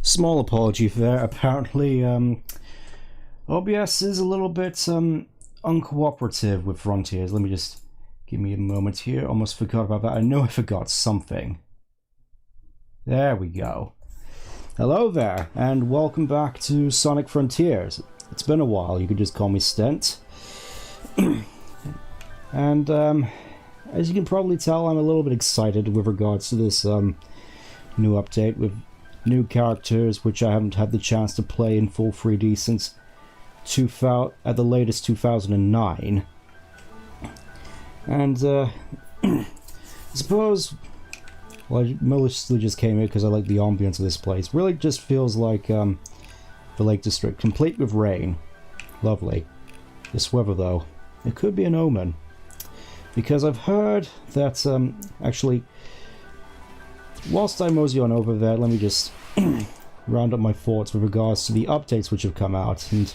Small apology for that. Apparently, OBS is a little bit uncooperative with Frontiers. Let me just give me a moment here. Almost forgot about that. I know I forgot something. There we go. Hello there, and welcome back to Sonic Frontiers. It's been a while. You could just call me Stent. And as you can probably tell, I'm a little bit excited with regards to this new update with new characters, which I haven't had the chance to play in full 3D since at the latest 2009. And I suppose, well, I mostly just came here because I like the ambience of this place. Really just feels like the Lake District, complete with rain. Lovely. This weather, though, it could be an omen. Because I've heard that, actually, whilst I mosey on over there, let me just round up my thoughts with regards to the updates which have come out. And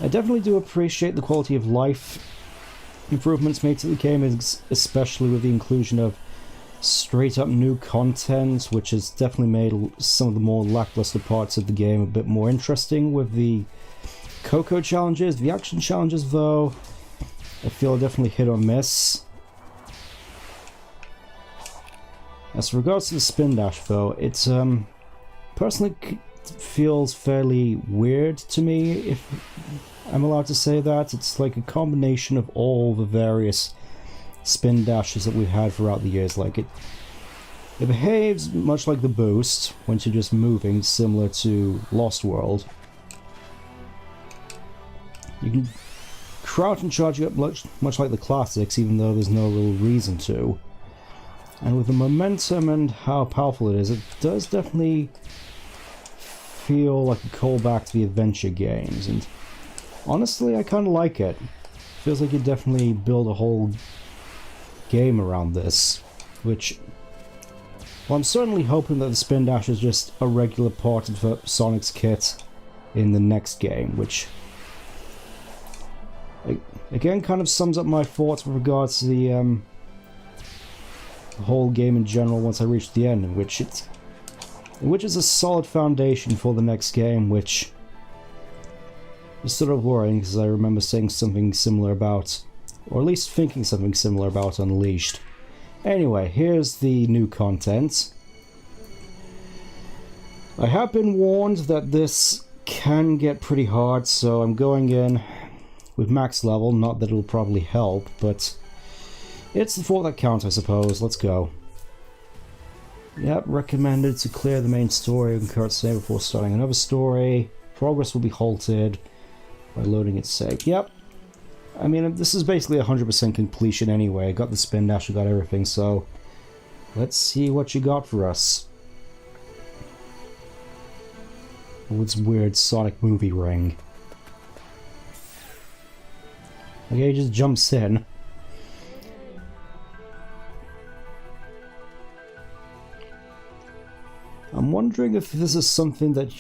I definitely do appreciate the quality of life improvements made to the game, especially with the inclusion of straight-up new content, which has definitely made some of the more lackluster parts of the game a bit more interesting with the Coco challenges. The action challenges, though, I feel definitely hit or miss. As regards to the spin dash, though, it's personally feels fairly weird to me, if I'm allowed to say that. It's like a combination of all the various spin dashes that we've had throughout the years. Like it behaves much like the boost when you're just moving, similar to Lost World. You can crouch and charge up much like the classics, even though there's no real reason to. And with the momentum and how powerful it is, it does definitely feel like a callback to the adventure games. And honestly, I kind of like it. Feels like you definitely build a whole game around this, which, well, I'm certainly hoping that the spin dash is just a regular part of Sonic's kit in the next game, which again kind of sums up my thoughts with regards to the whole game in general once I reach the end, in which is a solid foundation for the next game, which is sort of worrying because I remember saying something similar about, or at least thinking something similar about Unleashed. Anyway, here's the new content. I have been warned that this can get pretty hard, so I'm going in with max level. Not that it'll probably help, but it's the thought that counts, I suppose. Let's go. Yep, recommended to clear the main story and current save before starting another story. Progress will be halted by loading its save. Yep. I mean, this is basically 100% completion anyway. I got the spin dash, I got everything, so let's see what you got for us. Oh, it's weird Sonic movie ring. Okay, he just jumps in. I'm wondering if this is something that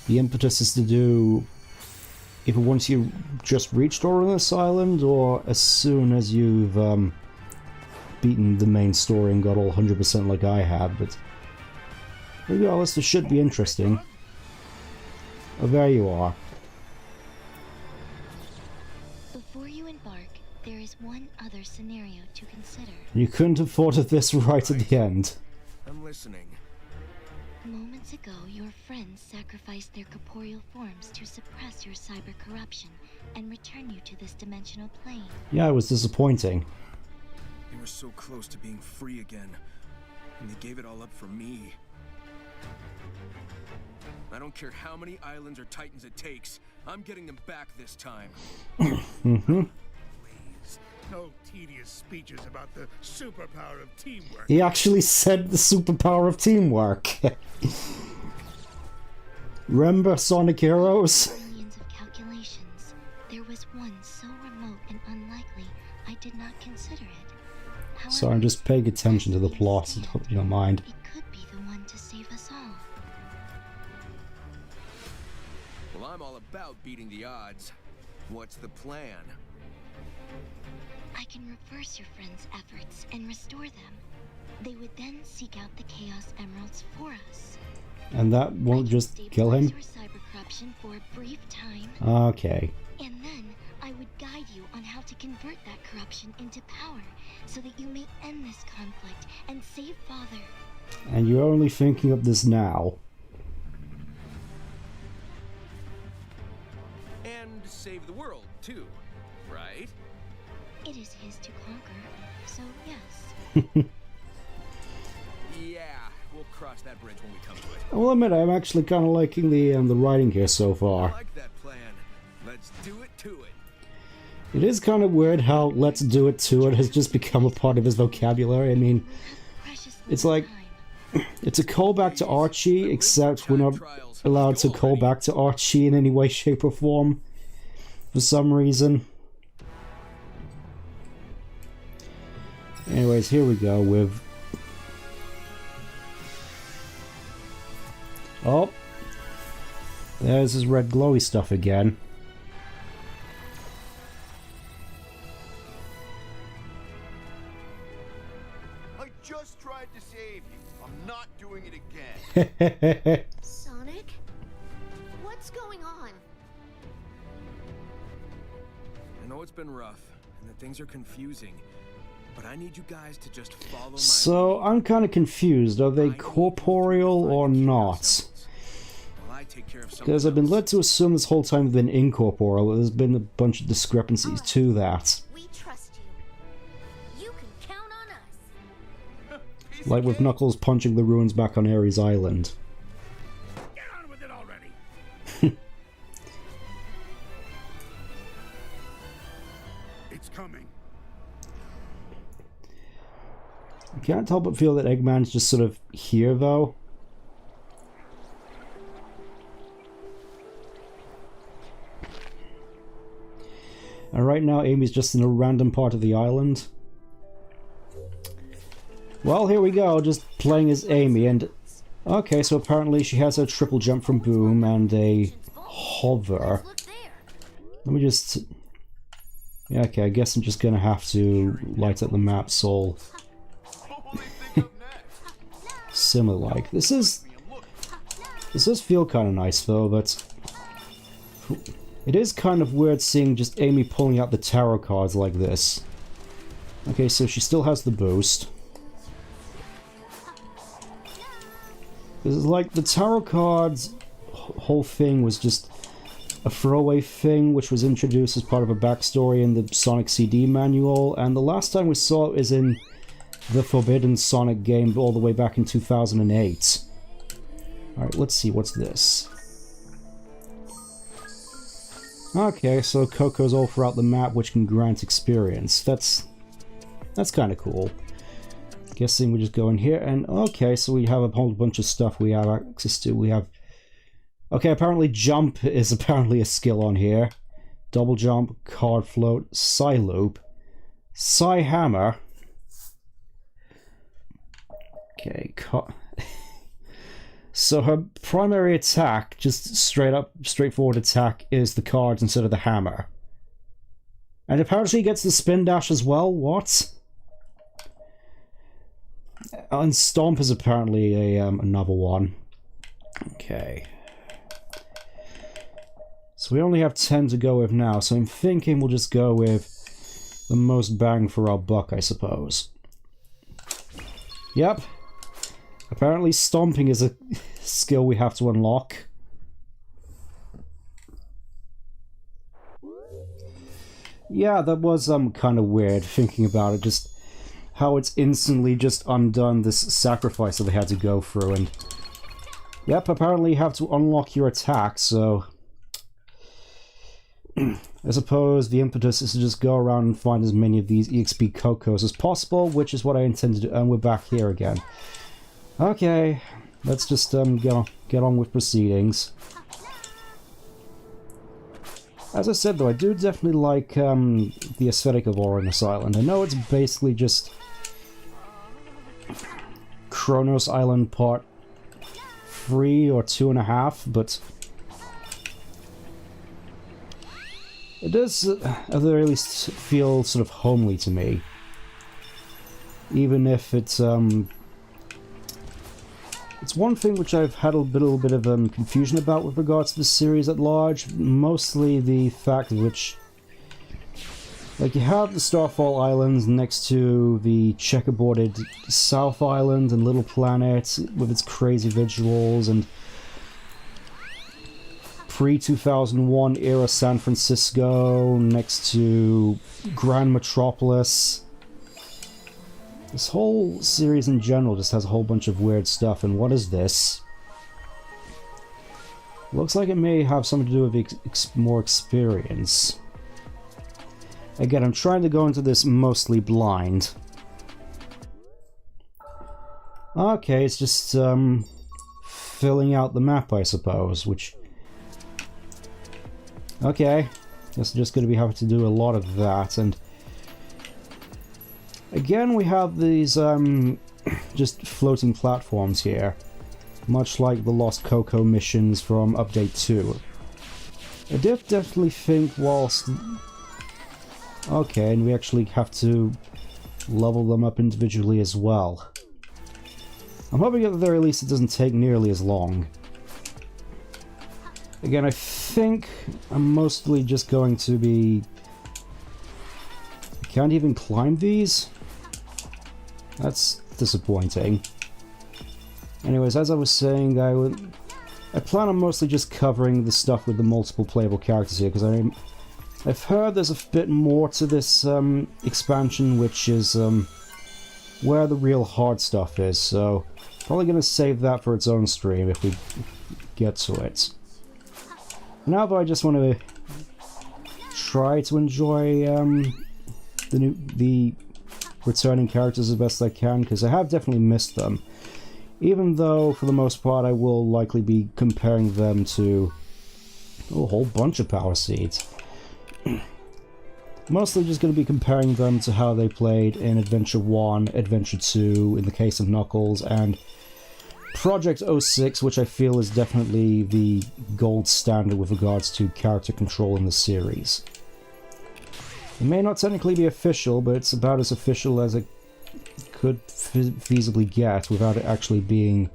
the impetus is to do if once you just reached Oranus Island, or as soon as you've beaten the main story and got all 100% like I have, but regardless, this should be interesting. Oh, there you are. Before you embark, there is one other scenario to consider. You couldn't have thought of this right at the end. I'm listening. Moments ago, your friends sacrificed their corporeal forms to suppress your cyber corruption and return you to this dimensional plane. Yeah, it was disappointing. They were so close to being free again, and they gave it all up for me. I don't care how many islands or titans it takes, I'm getting them back this time. Mm-hmm. Please, no tedious speeches about the superpower of teamwork. He actually said the superpower of teamwork. Remember Sonic Heroes? Millions of calculations. There was one so remote and unlikely, I did not consider it. However, Sorry, I'm just paying attention to the plot, I hope you don't mind. it could be the one to save us all. Well, I'm all about beating the odds. What's the plan? I can reverse your friend's efforts and restore them. They would then seek out the Chaos Emeralds for us. And that won't just kill him? Your cyber corruption for a brief time. Okay. And then I would guide you on how to convert that corruption into power, so that you may end this conflict and save Father. And you're only thinking of this now. And save the world, too, right? It is his to conquer, so yes. Yeah, we'll cross that bridge when we come to it. I will admit, I'm actually kind of liking the writing here so I far. like that plan. Let's do it to it. It is kind of weird how "let's do it to it" has just become a part of his vocabulary. I mean, it's like, it's a callback to Archie, except we're not allowed to call back to Archie in any way, shape, or form. For some reason. Anyways, here we go with... Oh! There's his red glowy stuff again. I just tried to save you. I'm not doing it again. Sonic? What's going on? I know it's been rough, and that things are confusing, but I need you guys to just follow my So, lead. I'm kind of confused. Are they corporeal or not? While I take care of something Because I've been else. led to assume this whole time they've been incorporeal, but there's been a bunch of discrepancies to that. We trust you. You can count on us. Like with Knuckles punching the ruins back on Ares Island. Get on with it already. It's coming. I can't help but feel that Eggman's just sort of here, though. And right now, Amy's just in a random part of the island. Well, here we go, just playing as Amy, and... Okay, so apparently she has a triple jump from Boom and a hover. Look there. Let me just... Yeah, okay, I guess I'm just gonna have to light up the map, Soul. Holy thing up next. Similar-like. This does feel kind of nice, though, but... It is kind of weird seeing just Amy pulling out the tarot cards like this. Okay, so she still has the boost. It's like the tarot cards whole thing was just a throwaway thing which was introduced as part of a backstory in the Sonic CD manual, and the last time we saw it is in the Forbidden Sonic game all the way back in 2008. Alright, let's see, what's this? Okay, so Coco's all throughout the map, which can grant experience. That's kind of cool. Guessing we just go in here, and okay, so we have a whole bunch of stuff we have access to. We have... Okay, apparently jump is apparently a skill on here. Double jump, card float, Psy loop, Psy hammer. Okay, so her primary attack, just straightforward attack, is the cards instead of the hammer. And apparently she gets the spin dash as well, what? And Stomp is apparently a another one. Okay. So we only have 10 to go with now, so I'm thinking we'll just go with the most bang for our buck, I suppose. Yep. Apparently stomping is a skill we have to unlock. Yeah, that was kind of weird thinking about it, just how it's instantly just undone this sacrifice that they had to go through, and yep, apparently you have to unlock your attack, so I suppose the impetus is to just go around and find as many of these EXP Cocos as possible, which is what I intend to do, and we're back here again. Okay, let's just get on with proceedings. As I said though, I do definitely like the aesthetic of Oranus Island. I know it's basically just Kronos Island Part 3 or 2.5, but it does at the very least feel sort of homely to me. even if it's one thing which I've had a little bit of confusion about with regards to the series at large, mostly the fact which, like, you have the Starfall Islands next to the checkerboarded South Island and Little Planet with its crazy visuals, and pre-2001 era San Francisco next to Grand Metropolis. This whole series in general just has a whole bunch of weird stuff, and what is this? Looks like it may have something to do with more experience. Again, I'm trying to go into this mostly blind. Okay, it's just filling out the map, I suppose, which... Okay, guess I'm just going to be having to do a lot of that, and... Again, we have these just floating platforms here, much like the Lost Coco missions from Update 2. I did definitely think whilst... Okay, and we actually have to level them up individually as well. I'm hoping at the very least it doesn't take nearly as long. Again, I think I'm mostly just going to be... I can't even climb these? That's disappointing. Anyways, as I was saying, I plan on mostly just covering the stuff with the multiple playable characters here, because I've heard there's a bit more to this expansion, which is where the real hard stuff is, so probably going to save that for its own stream if we get to it. Now though, I just want to try to enjoy the returning characters as best I can, because I have definitely missed them. Even though, for the most part, I will likely be comparing them to a whole bunch of Power Seeds. Mostly just going to be comparing them to how they played in Adventure 1, Adventure 2, in the case of Knuckles, and Project 06, which I feel is definitely the gold standard with regards to character control in the series. It may not technically be official, but it's about as official as it could feasibly get without it actually being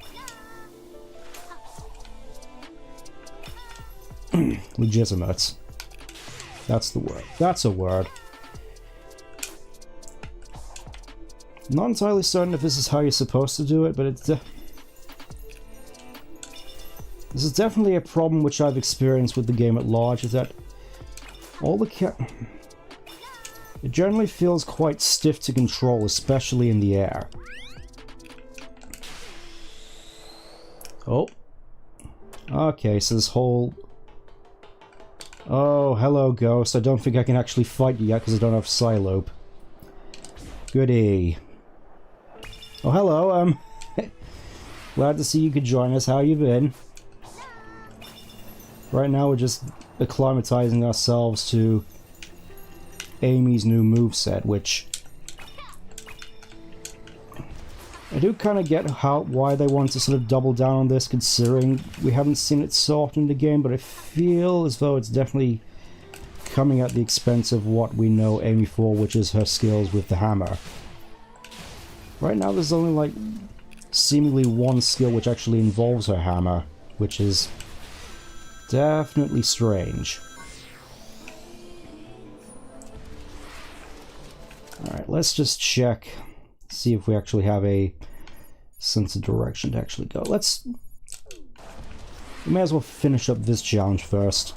legitimate. That's the word. That's a word. Not entirely certain if this is how you're supposed to do it, but it's this is definitely a problem which I've experienced with the game at large, is that all the it generally feels quite stiff to control, especially in the air. Oh. Okay, so this whole... Oh, hello, Ghost. I don't think I can actually fight you yet because I don't have Psylope. Goody. Oh, hello, glad to see you could join us. How you been? Right now we're just acclimatizing ourselves to Amy's new moveset, which I do kind of get why they want to sort of double down on this, considering we haven't seen it so often in the game, but I feel as though it's definitely coming at the expense of what we know Amy for, which is her skills with the hammer. Right now there's only like seemingly one skill which actually involves her hammer, which is definitely strange. Alright, let's just check, see if we actually have a sense of direction to actually go. We may as well finish up this challenge first.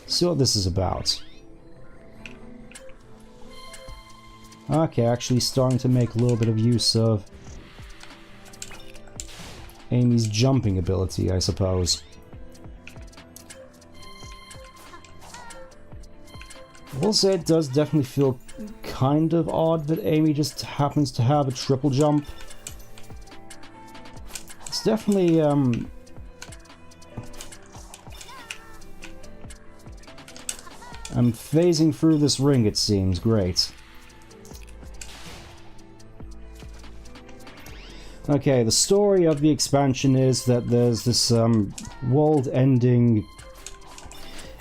See what this is about. Okay, actually starting to make a little bit of use of Amy's jumping ability, I suppose. I will say it does definitely feel kind of odd that Amy just happens to have a triple jump. It's definitely, I'm phasing through this ring, it seems. Great. Okay, the story of the expansion is that there's this world-ending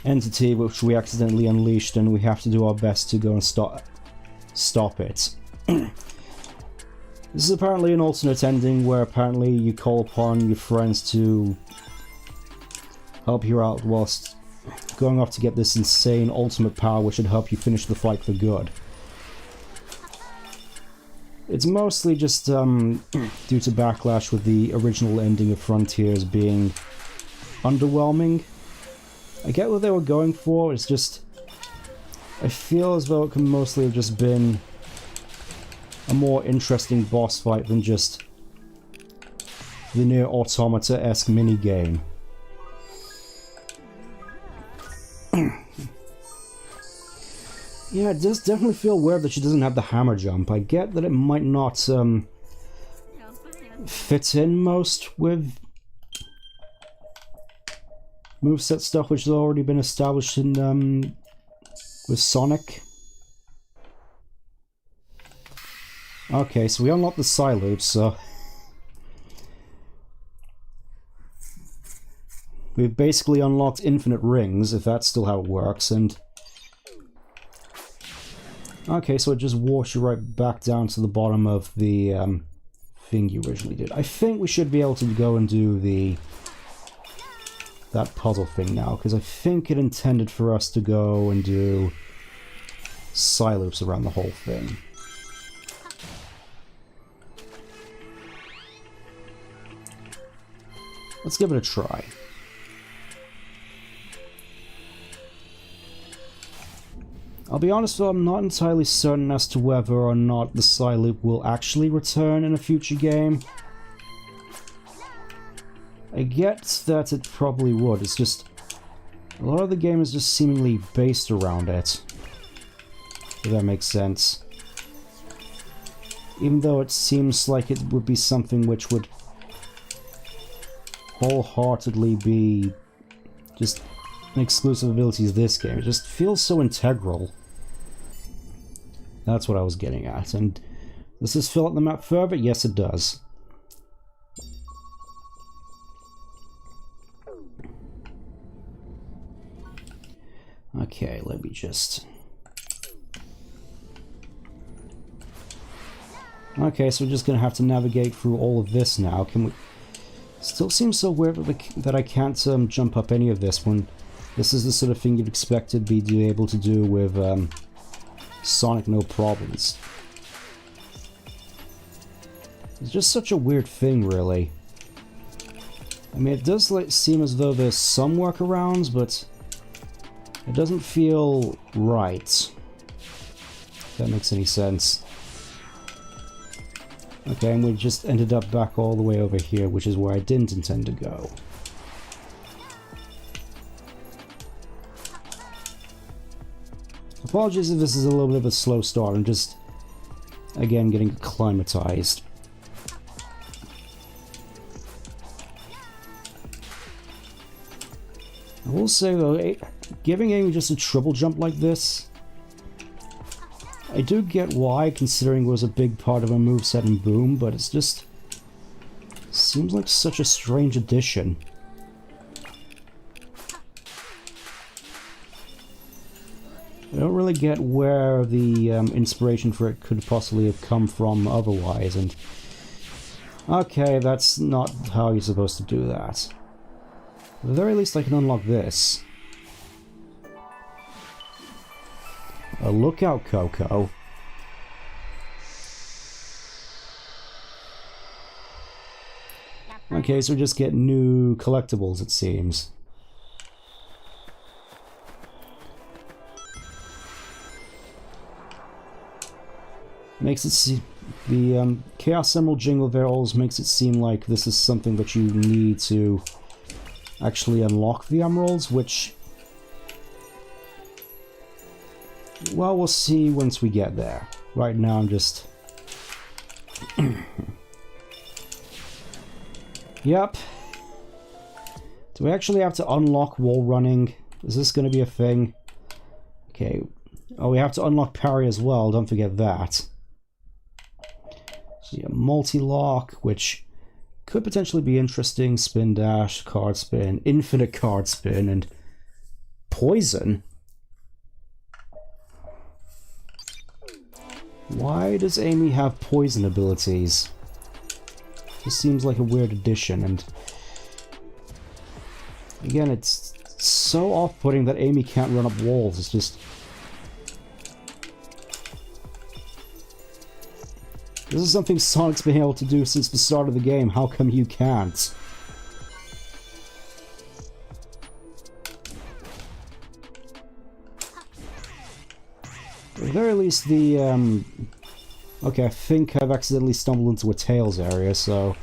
entity which we accidentally unleashed, and we have to do our best to go and stop it. This is apparently an alternate ending where apparently you call upon your friends to help you out whilst going off to get this insane ultimate power which should help you finish the fight for good. It's mostly just due to backlash with the original ending of Frontiers being underwhelming. I get what they were going for, it's just I feel as though it could mostly have just been a more interesting boss fight than just the Nier Automata-esque minigame. Yeah, it does definitely feel weird that she doesn't have the hammer jump. I get that it might not fit in most with moveset stuff which has already been established in with Sonic. Okay, so we unlocked the Psy Loop, so we've basically unlocked infinite rings, if that's still how it works, and okay, so it just walks you right back down to the bottom of the thing you originally did. I think we should be able to go and do that puzzle thing now, because I think it intended for us to go and do Psy Loops around the whole thing. Let's give it a try. I'll be honest though, I'm not entirely certain as to whether or not the Psy Loop will actually return in a future game. I get that it probably would, it's just a lot of the game is just seemingly based around it, if that makes sense. Even though it seems like it would be something which would wholeheartedly be just an exclusive ability of this game. It just feels so integral. That's what I was getting at. And does this fill out the map further? Yes, it does. Okay, let me just... Okay, so we're just gonna have to navigate through all of this now. Can we... Still seems so weird that I can't jump up any of this when this is the sort of thing you'd expect to be able to do with Sonic no problems. It's just such a weird thing, really. I mean, it does seem as though there's some workarounds, but it doesn't feel right. If that makes any sense. Okay, and we just ended up back all the way over here, which is where I didn't intend to go. Apologies if this is a little bit of a slow start, I'm just, again, getting acclimatized. I will say though, giving Amy just a triple jump like this, I do get why, considering it was a big part of a moveset in Boom, but it's just... seems like such a strange addition. I don't really get where the inspiration for it could possibly have come from otherwise, and... okay, that's not how you're supposed to do that. At the very least I can unlock this. Look out, Coco. Okay, so we just get new collectibles, it seems. Makes it seem... the Chaos Emerald Jingle Bells makes it seem like this is something that you need to actually unlock the emeralds, which... well, we'll see once we get there. Right now I'm just... yep. Do we actually have to unlock wall running? Is this going to be a thing? Okay. Oh, we have to unlock parry as well, don't forget that. So yeah, multi-lock, which could potentially be interesting. Spin dash, card spin, infinite card spin, and poison? Why does Amy have poison abilities? This seems like a weird addition, and again, it's so off-putting that Amy can't run up walls. It's just... This is something Sonic's been able to do since the start of the game. How come you can't? At the very least, the, okay, I think I've accidentally stumbled into a Tails area, so...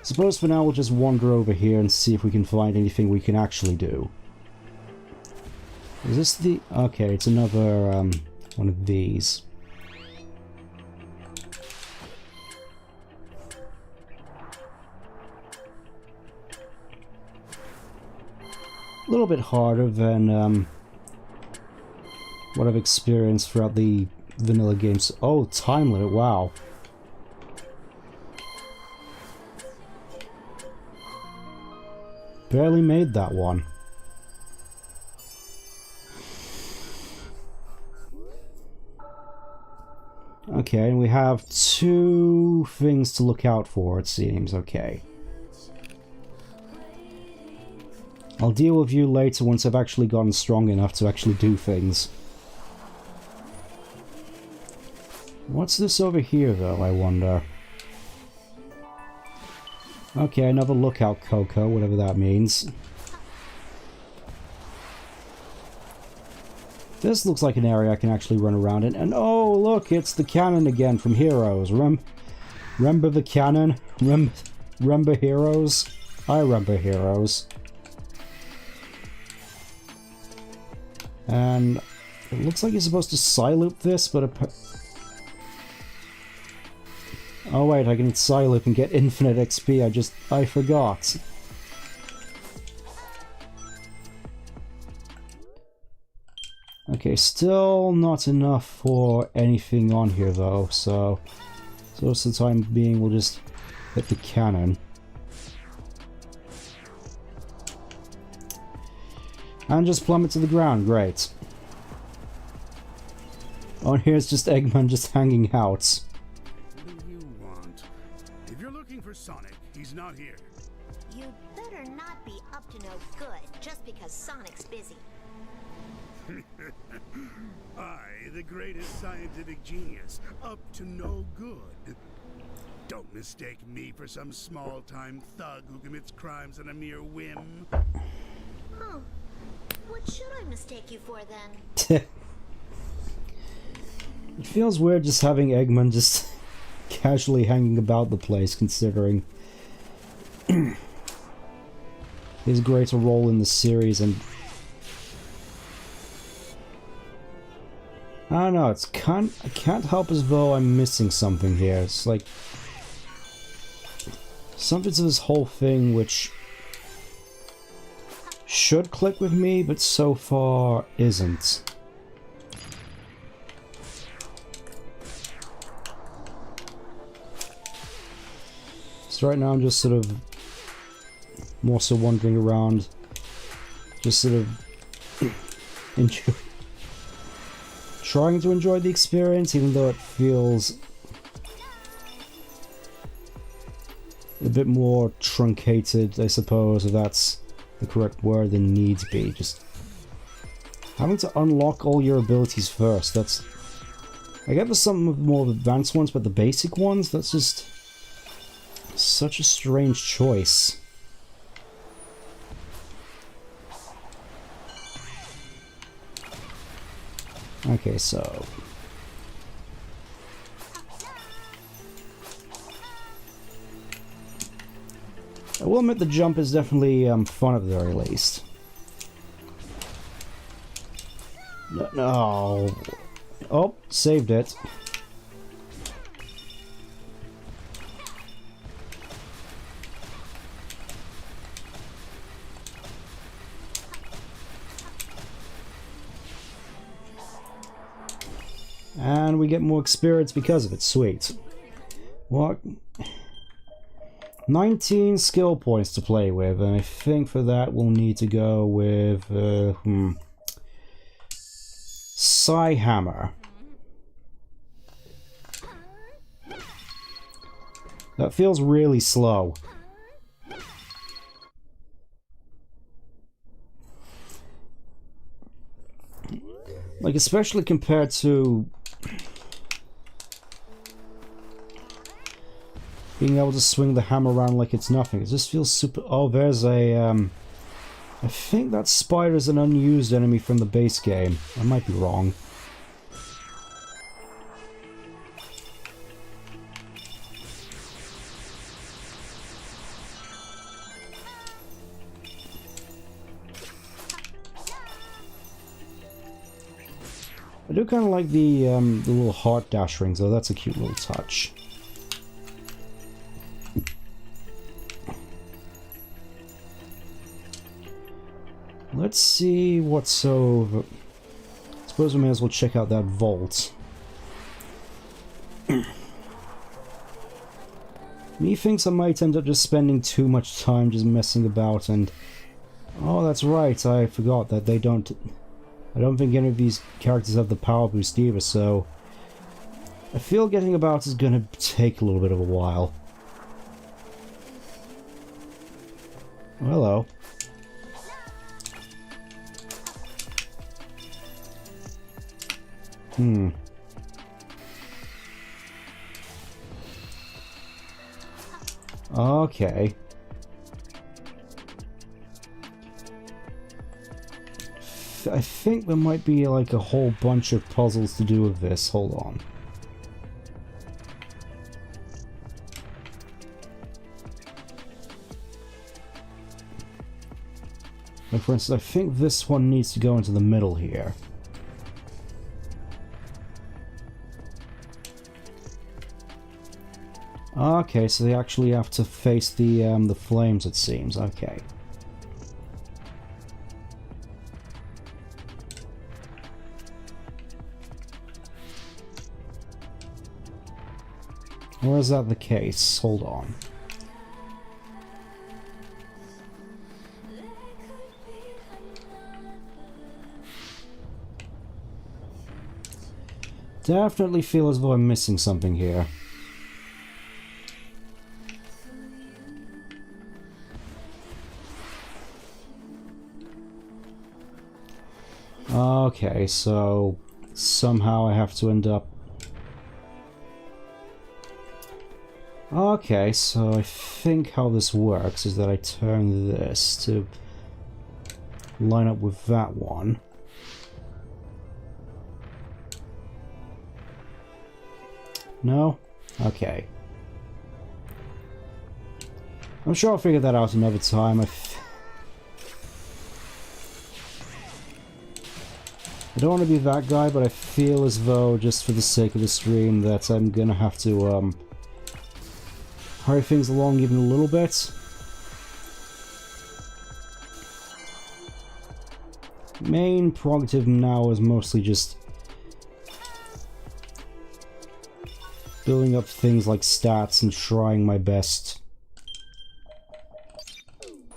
Suppose for now we'll just wander over here and see if we can find anything we can actually do. Is this the... Okay, it's another, one of these. A little bit harder than what I've experienced throughout the vanilla games. Oh, time limit, wow. Barely made that one. Okay, and we have 2 things to look out for, it seems. Okay. I'll deal with you later once I've actually gotten strong enough to actually do things. What's this over here, though, I wonder? Okay, another lookout Coco, whatever that means. This looks like an area I can actually run around in. And oh, look, it's the cannon again from Heroes. Remember the cannon? Remember Heroes? I remember Heroes. And it looks like you're supposed to side-loop this, but... Oh wait, I can side-loop and get infinite XP, I forgot. Okay, still not enough for anything on here though, so for the time being we'll just hit the cannon. And just plummet to the ground, great. Oh, and here's just Eggman just hanging out. What do you want? If you're looking for Sonic, he's not here. You'd better not be up to no good just because Sonic's busy. I, the greatest scientific genius, up to no good. Don't mistake me for some small-time thug who commits crimes on a mere whim. Huh. What should I mistake you for then? It feels weird just having Eggman just casually hanging about the place, considering his greater role in the series, and I don't know, I can't help as though I'm missing something here. It's like something to this whole thing which should click with me, but so far isn't. So right now I'm just sort of more so wandering around, just sort of trying to enjoy the experience, even though it feels a bit more truncated, I suppose, if that's the correct word, than needs be. Just having to unlock all your abilities first, that's... I get there's some more advanced ones, but the basic ones, that's just such a strange choice. Okay, so... I will admit the jump is definitely fun at the very least. No. Oh, saved it. And we get more experience because of it. Sweet. What? 19 skill points to play with, and I think for that we'll need to go with Psy Hammer. That feels really slow. Like, especially compared to being able to swing the hammer around like it's nothing. It just feels super... Oh, there's a, I think that spider's an unused enemy from the base game. I might be wrong. I do kind of like the little heart dash rings, though. That's a cute little touch. Let's see what's over. I suppose we may as well check out that vault. Me thinks I might end up just spending too much time just messing about and... Oh, that's right, I forgot that they don't... I don't think any of these characters have the power boost either, so... I feel getting about is gonna take a little bit of a while. Oh, hello. Okay. I think there might be like a whole bunch of puzzles to do with this. Hold on. Like for instance, I think this one needs to go into the middle here. Okay, so they actually have to face the flames, it seems. Okay. Or is that the case? Hold on. Definitely feel as though I'm missing something here. Okay, so somehow I have to end up... Okay, so I think how this works is that I turn this to line up with that one. No? Okay. I'm sure I'll figure that out another time. I don't want to be that guy, but I feel as though, just for the sake of the stream, that I'm gonna have to, hurry things along even a little bit. Main prerogative now is mostly just building up things like stats and trying my best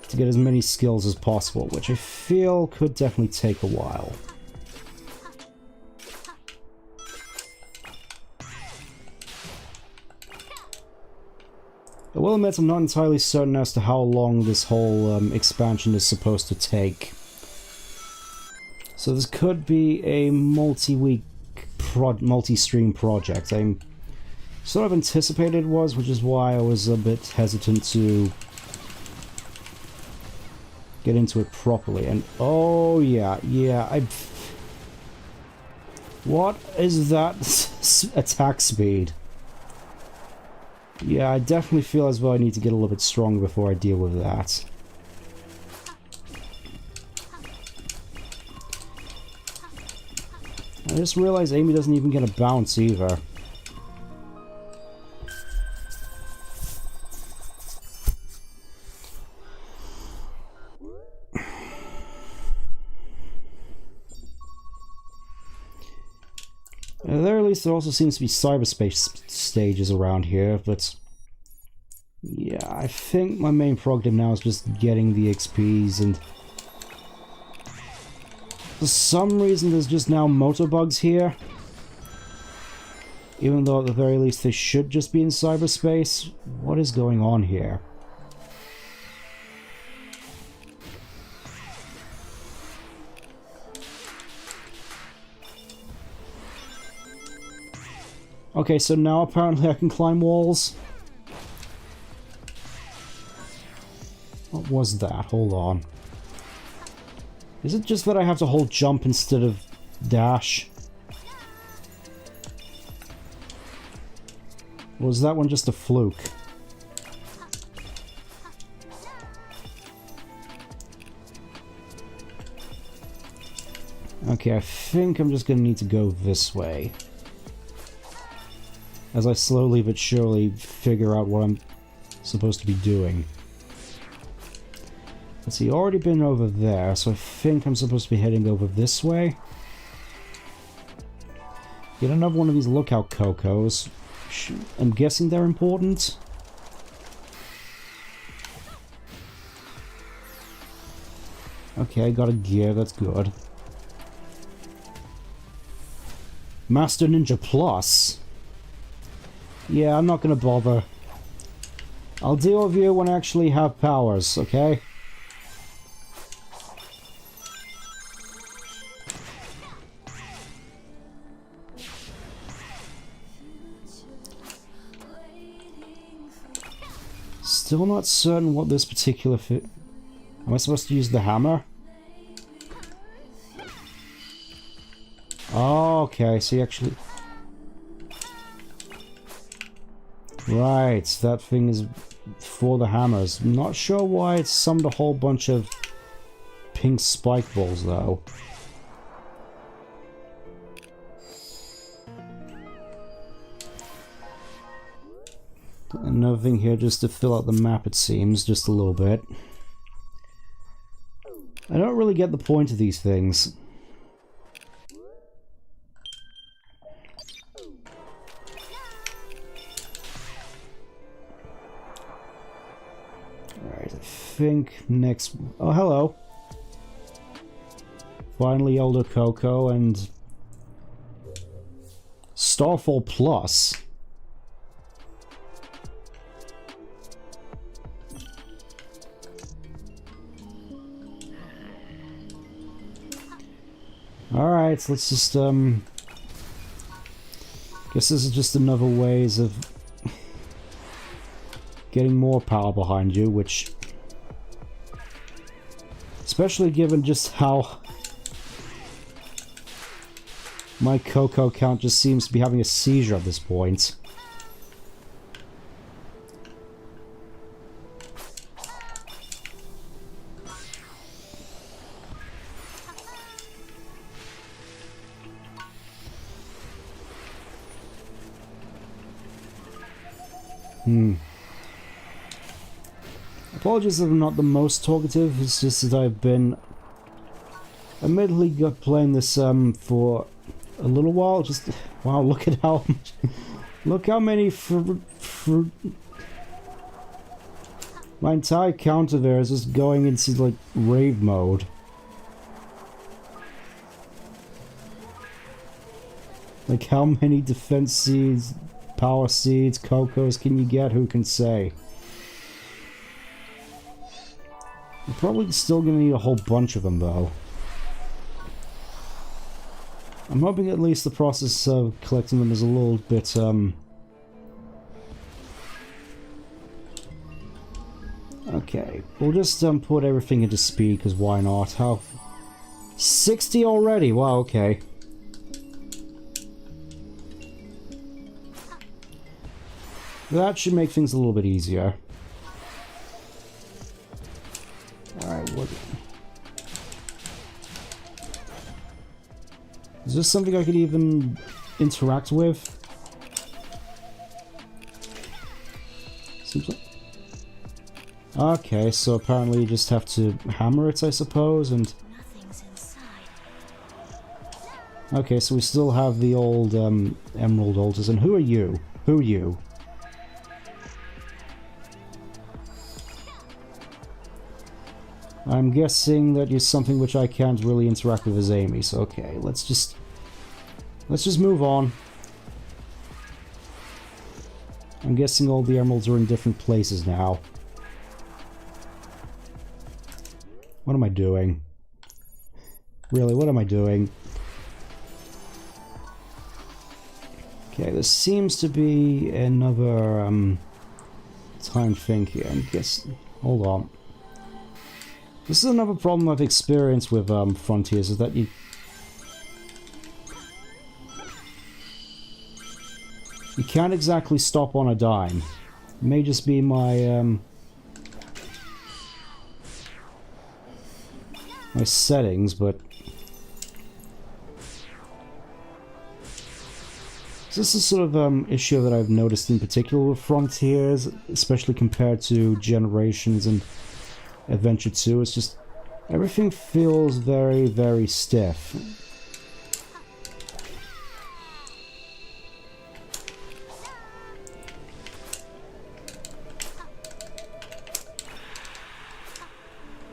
to get as many skills as possible, which I feel could definitely take a while. I will admit I'm not entirely certain as to how long this whole expansion is supposed to take. So this could be a multi-week, multi-stream project. I'm sort of anticipated it was, which is why I was a bit hesitant to get into it properly. And oh yeah, what is that attack speed? Yeah, I definitely feel as though I need to get a little bit stronger before I deal with that. I just realized Amy doesn't even get a bounce either. At the very least, there also seems to be cyberspace stages around here, but... Yeah, Yeah, I think my main prerogative now is just getting the XPs, and for some reason there's just now motobugs here. Even though at the very least they should just be in cyberspace. What is going on here? Okay, so now apparently I can climb walls. What was that? Hold on. Is it just that I have to hold jump instead of dash? Or was that one just a fluke? Okay, I think I'm just gonna need to go this way. As I slowly but surely figure out what I'm supposed to be doing. Let's see, already been over there, so I think I'm supposed to be heading over this way. Get another one of these lookout Cocos. I'm guessing they're important. Okay, got a gear, that's good. Master Ninja Plus? Yeah, I'm not gonna bother. I'll deal with you when I actually have powers, okay? Still not certain what this particular fit... Am I supposed to use the hammer? Oh, okay, so you actually... Right, that thing is for the hammers. Not sure why it summoned a whole bunch of pink spike balls, though. Another thing here just to fill out the map, it seems, just a little bit. I don't really get the point of these things. Alright, I think next... Oh, hello. Finally Elder Coco and... Starfall Plus. Alright, so let's just, guess this is just another ways of getting more power behind you, which... Especially given just how my Coco count just seems to be having a seizure at this point. Apologies if I'm not the most talkative, it's just that I've been admittedly playing this for a little while. Just wow, look at how much, look how many my entire counter there is just going into like rave mode. Like how many defense seeds, power seeds, Cocos can you get? Who can say? You're probably still gonna need a whole bunch of them, though. I'm hoping at least the process of collecting them is a little bit, Okay, we'll just, put everything into speed, because why not? How... 60 already? Wow, okay. That should make things a little bit easier. Alright, what... Is this something I could even interact with? Seems like... Okay, so apparently you just have to hammer it, I suppose, and... Nothing's inside. Okay, so we still have the old, emerald altars, and who are you? Who are you? I'm guessing that is something which I can't really interact with as Amy, so okay, let's just move on. I'm guessing all the emeralds are in different places now. What am I doing? Really, what am I doing? Okay, there seems to be another time thing here. I guess. Hold on. This is another problem I've experienced with Frontiers, is that you can't exactly stop on a dime. It may just be my my settings, but this is sort of issue that I've noticed in particular with Frontiers, especially compared to Generations and Adventure 2. It's just everything feels very, very stiff.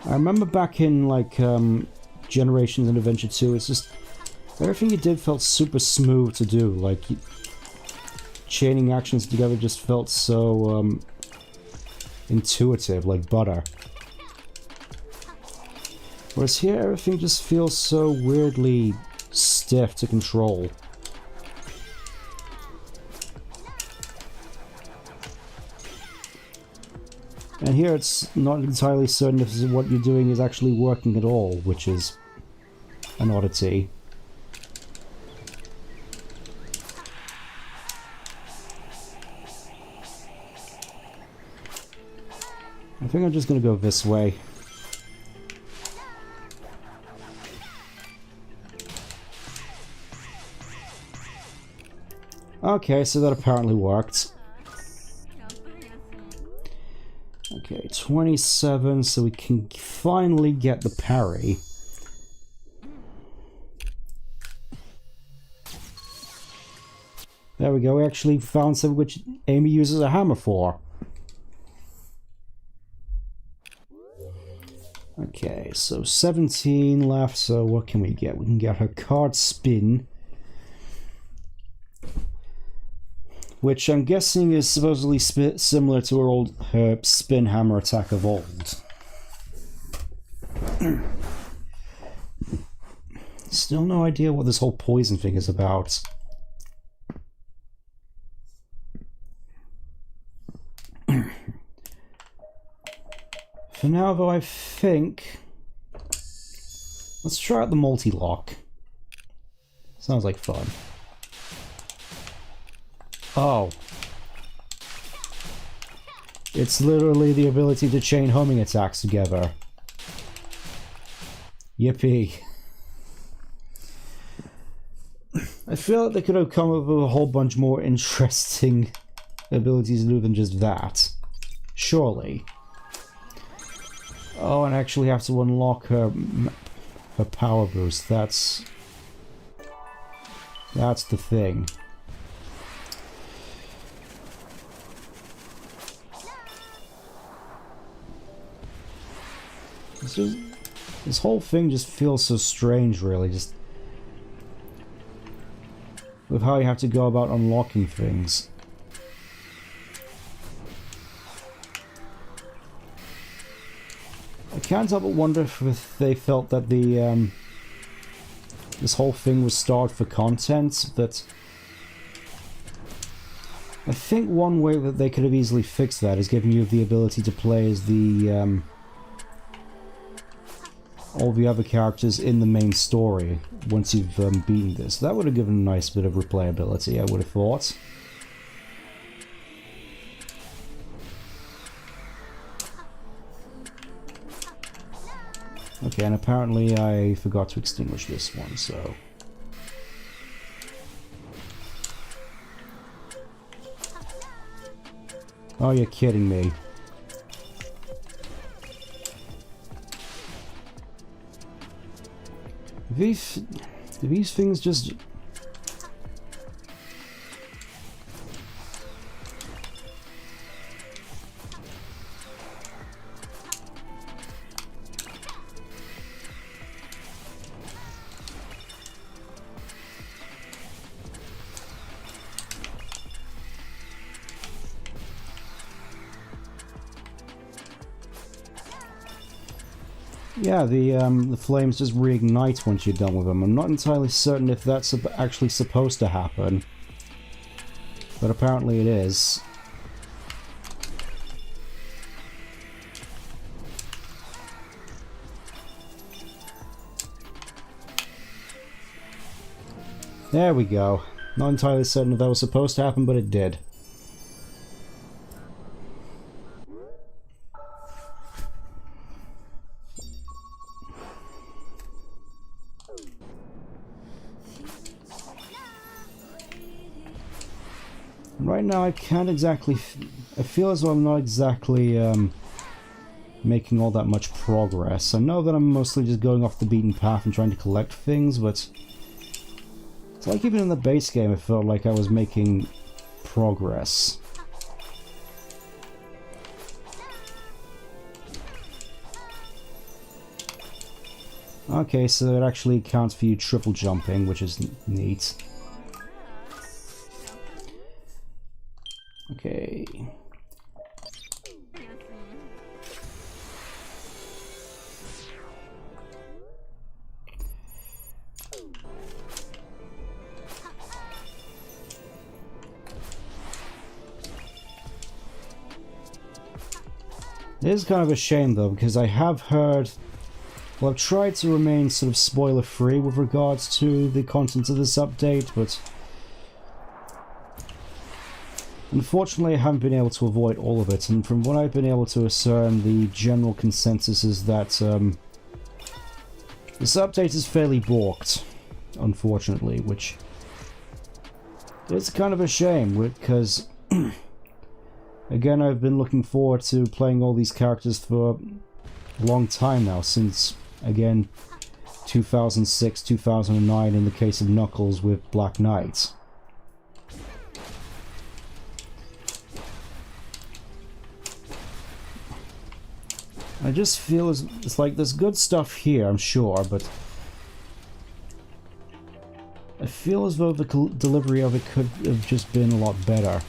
I remember back in like Generations and Adventure 2, it's just everything you did felt super smooth to do. Like chaining actions together just felt so intuitive, like butter. Whereas here, everything just feels so weirdly stiff to control. And here it's not entirely certain if what you're doing is actually working at all, which is an oddity. I think I'm just gonna go this way. Okay, so that apparently worked. Okay, 27, so we can finally get the parry. There we go, we actually found something which Amy uses a hammer for. Okay, so 17 left, so what can we get? We can get her card spin, which I'm guessing is supposedly similar to her spin hammer attack of old. Still no idea what this whole poison thing is about. For now, though, I think... Let's try out the multi-lock. Sounds like fun. Oh. It's literally the ability to chain homing attacks together. Yippee. I feel like they could have come up with a whole bunch more interesting abilities to do than just that. Surely. Oh, and I actually have to unlock her power boost. That's the thing. This whole thing just feels so strange, really. Just with how you have to go about unlocking things. I can't help but wonder if they felt that the this whole thing was starved for content, but I think one way that they could have easily fixed that is giving you the ability to play as the all the other characters in the main story once you've beaten this. That would have given a nice bit of replayability, I would have thought. Okay, and apparently I forgot to extinguish this one, so... Oh, you're kidding me. Do these things just... Yeah, the flames just reignite once you're done with them. I'm not entirely certain if that's actually supposed to happen, but apparently it is. There we go. Not entirely certain if that was supposed to happen, but it did. Right now, I can't exactly... I feel as though I'm not exactly making all that much progress. I know that I'm mostly just going off the beaten path and trying to collect things, but... It's like even in the base game, I felt like I was making progress. Okay, so it actually counts for you triple jumping, which is neat. Okay. It is kind of a shame though, because I have heard... Well, I've tried to remain sort of spoiler-free with regards to the content of this update, but... Unfortunately, I haven't been able to avoid all of it, and from what I've been able to discern, the general consensus is that this update is fairly balked, unfortunately, which is kind of a shame, because again, I've been looking forward to playing all these characters for a long time now, since, again, 2006, 2009 in the case of Knuckles with Black Knight. I just feel as it's like there's good stuff here, I'm sure, but I feel as though the delivery of it could have just been a lot better.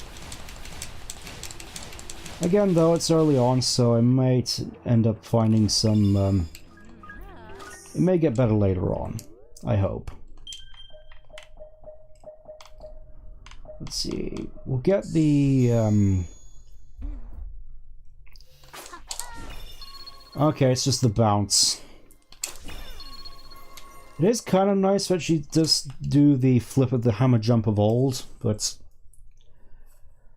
Again, though, it's early on, so I might end up finding some... it may get better later on, I hope. Let's see, we'll get the... Okay, it's just the bounce. It is kind of nice that she does do the flip of the hammer jump of old, but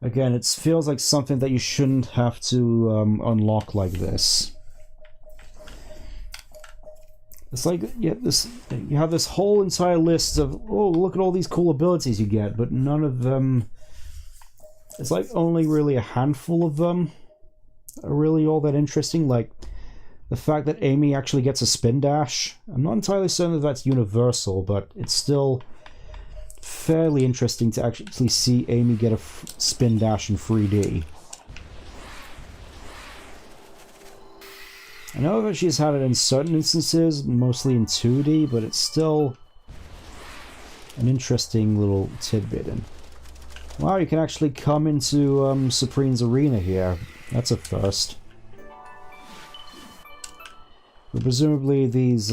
again, it feels like something that you shouldn't have to unlock like this. It's like, yeah, you have this whole entire list of, oh, look at all these cool abilities you get, but none of them... It's like only really a handful of them are really all that interesting, like... The fact that Amy actually gets a spin dash, I'm not entirely certain that that's universal, but it's still fairly interesting to actually see Amy get a spin dash in 3D. I know that she's had it in certain instances, mostly in 2D, but it's still an interesting little tidbit. And wow, you can actually come into Supreme's arena here. That's a first. But presumably these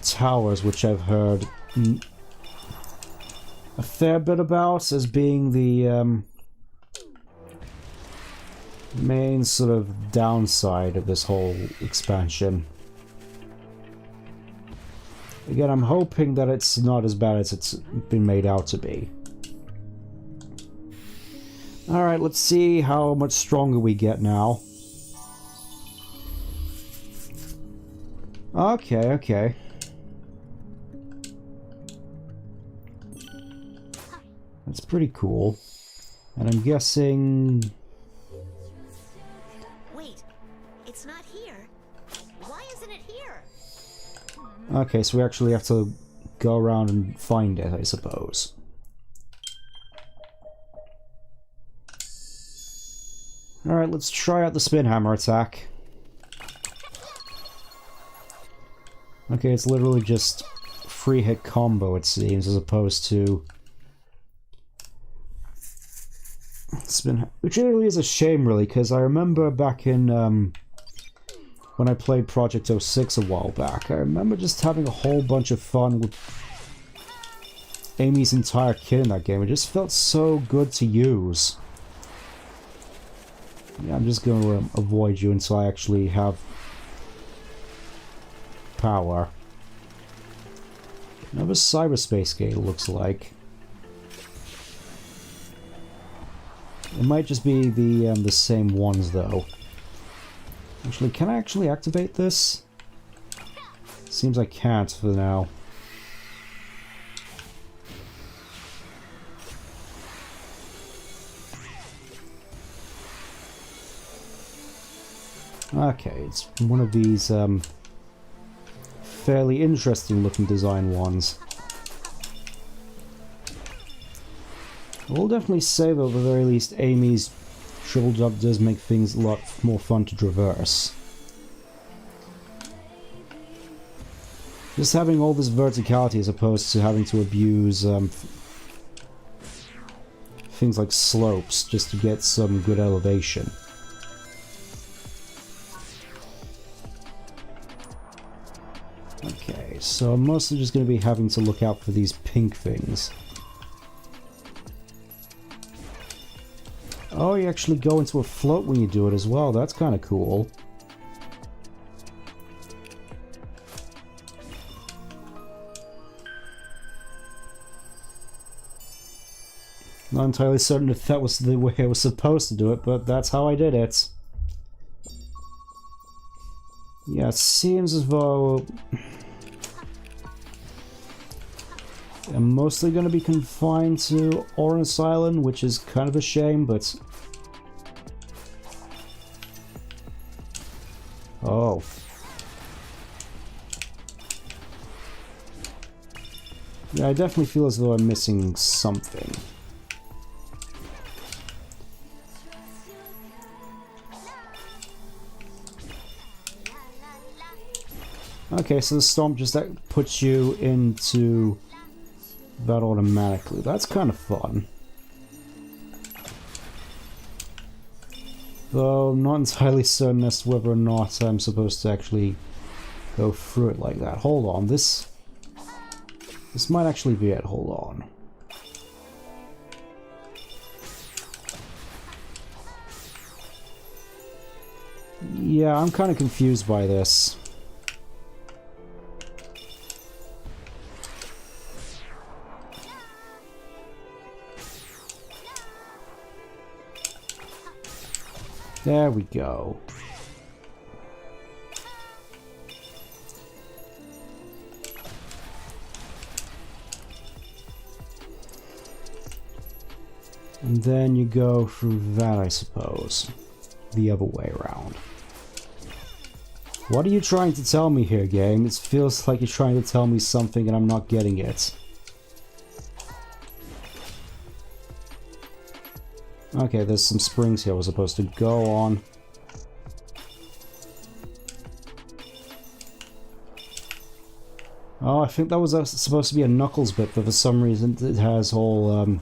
towers, which I've heard a fair bit about as being the main sort of downside of this whole expansion. Again, I'm hoping that it's not as bad as it's been made out to be. Alright, let's see how much stronger we get now. Okay, okay. That's pretty cool. And I'm guessing... Wait, it's not here. Why isn't it here? Okay, so we actually have to go around and find it, I suppose. Alright, let's try out the spin hammer attack. Okay, it's literally just free hit combo, it seems, as opposed to spin, which really is a shame, really, because I remember back in when I played Project 06 a while back. I remember just having a whole bunch of fun with Amy's entire kit in that game. It just felt so good to use. Yeah, I'm just going to avoid you until I actually have power. Another cyberspace gate, it looks like. It might just be the same ones, though. Actually, can I actually activate this? Seems I can't for now. Okay, it's one of these fairly interesting looking design ones. I will definitely say though, at the very least, Amy's triple jump does make things a lot more fun to traverse. Just having all this verticality as opposed to having to abuse things like slopes just to get some good elevation. Okay, so I'm mostly just going to be having to look out for these pink things. Oh, you actually go into a float when you do it as well. That's kind of cool. Not entirely certain if that was the way I was supposed to do it, but that's how I did it. Yeah, it seems as though I'm mostly going to be confined to Orange Island, which is kind of a shame, but... Oh. Yeah, I definitely feel as though I'm missing something. Okay, so the stomp just puts you into that automatically. That's kind of fun. Though I'm not entirely certain as to whether or not I'm supposed to actually go through it like that. Hold on, this might actually be it. Hold on. Yeah, I'm kind of confused by this. There we go. And then you go through that, I suppose. The other way around. What are you trying to tell me here, game? It feels like you're trying to tell me something and I'm not getting it. Okay, there's some springs here I was supposed to go on. Oh, I think that was supposed to be a Knuckles bit, but for some reason it has all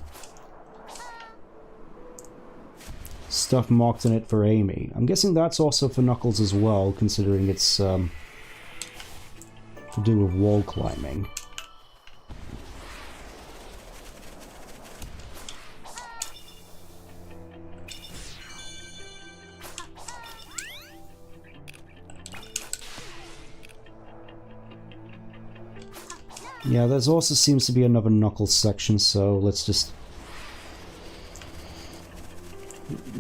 stuff marked in it for Amy. I'm guessing that's also for Knuckles as well, considering it's to do with wall climbing. Yeah, there's also seems to be another Knuckles section, so let's just...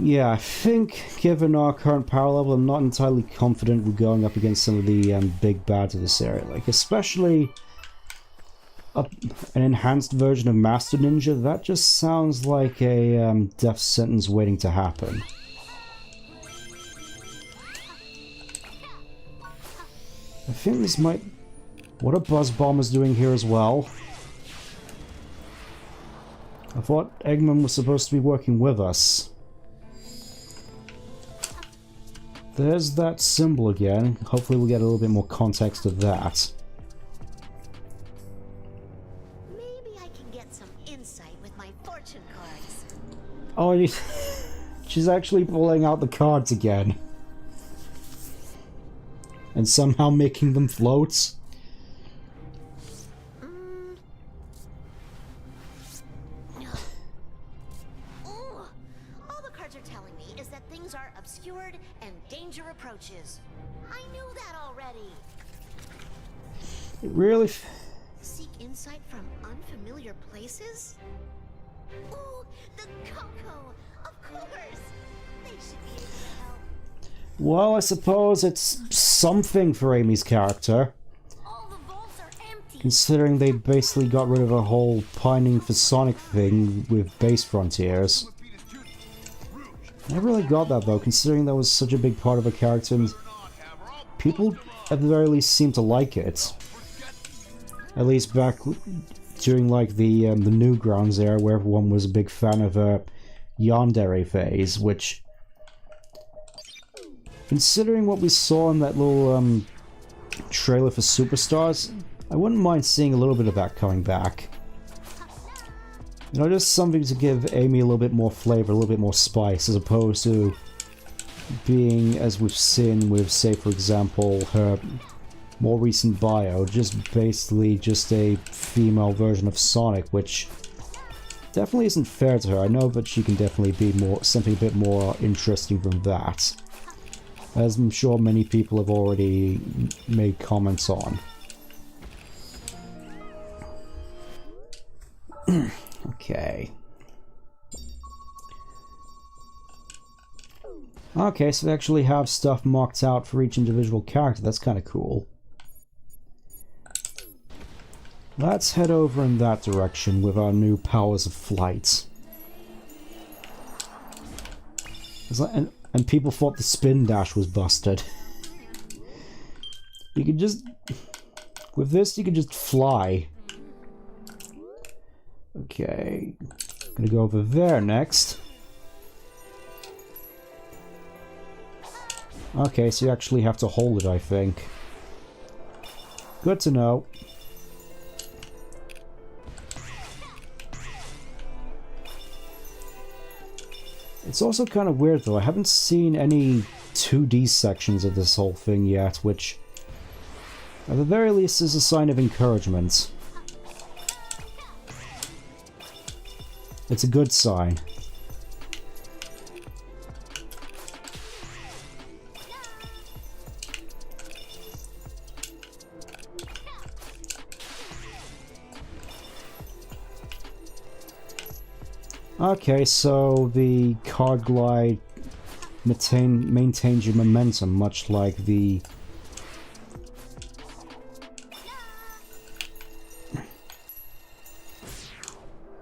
Yeah, I think, given our current power level, I'm not entirely confident with going up against some of the big bads of this area. Like, especially an enhanced version of Master Ninja, that just sounds like a death sentence waiting to happen. I think this might... What are Buzz Bombers doing here as well? I thought Eggman was supposed to be working with us. There's that symbol again. Hopefully we'll get a little bit more context of that. Maybe I can get some insight with my fortune cards. Oh, she's actually pulling out the cards again. and somehow making them float. Ooh, all the cards are telling me is that things are obscured and danger approaches. I knew that already. It really... Seek insight from unfamiliar places? Ooh, the Coco! Of course! They should be able to help. Well, I suppose it's something for Amy's character, All the vaults are empty! considering they basically got rid of a whole pining for Sonic thing with Base Frontiers. I never really got that though, considering that was such a big part of her character, and people at the very least seem to like it. At least back during like the Newgrounds era, where everyone was a big fan of Yandere phase, which, considering what we saw in that little trailer for Superstars, I wouldn't mind seeing a little bit of that coming back. You know, just something to give Amy a little bit more flavor, a little bit more spice, as opposed to being, as we've seen with, say, for example, her more recent bio, just basically just a female version of Sonic, which definitely isn't fair to her. I know that she can definitely be more, something a bit more interesting than that, as I'm sure many people have already made comments on. Okay. Okay, so they actually have stuff marked out for each individual character. That's kind of cool. Let's head over in that direction with our new powers of flight. And people thought the spin dash was busted. You could just... With this, you could just fly. Okay. Gonna go over there next. Okay, so you actually have to hold it, I think. Good to know. It's also kind of weird though, I haven't seen any 2D sections of this whole thing yet, which at the very least is a sign of encouragement. It's a good sign. Okay, so the card glide maintains your momentum, much like the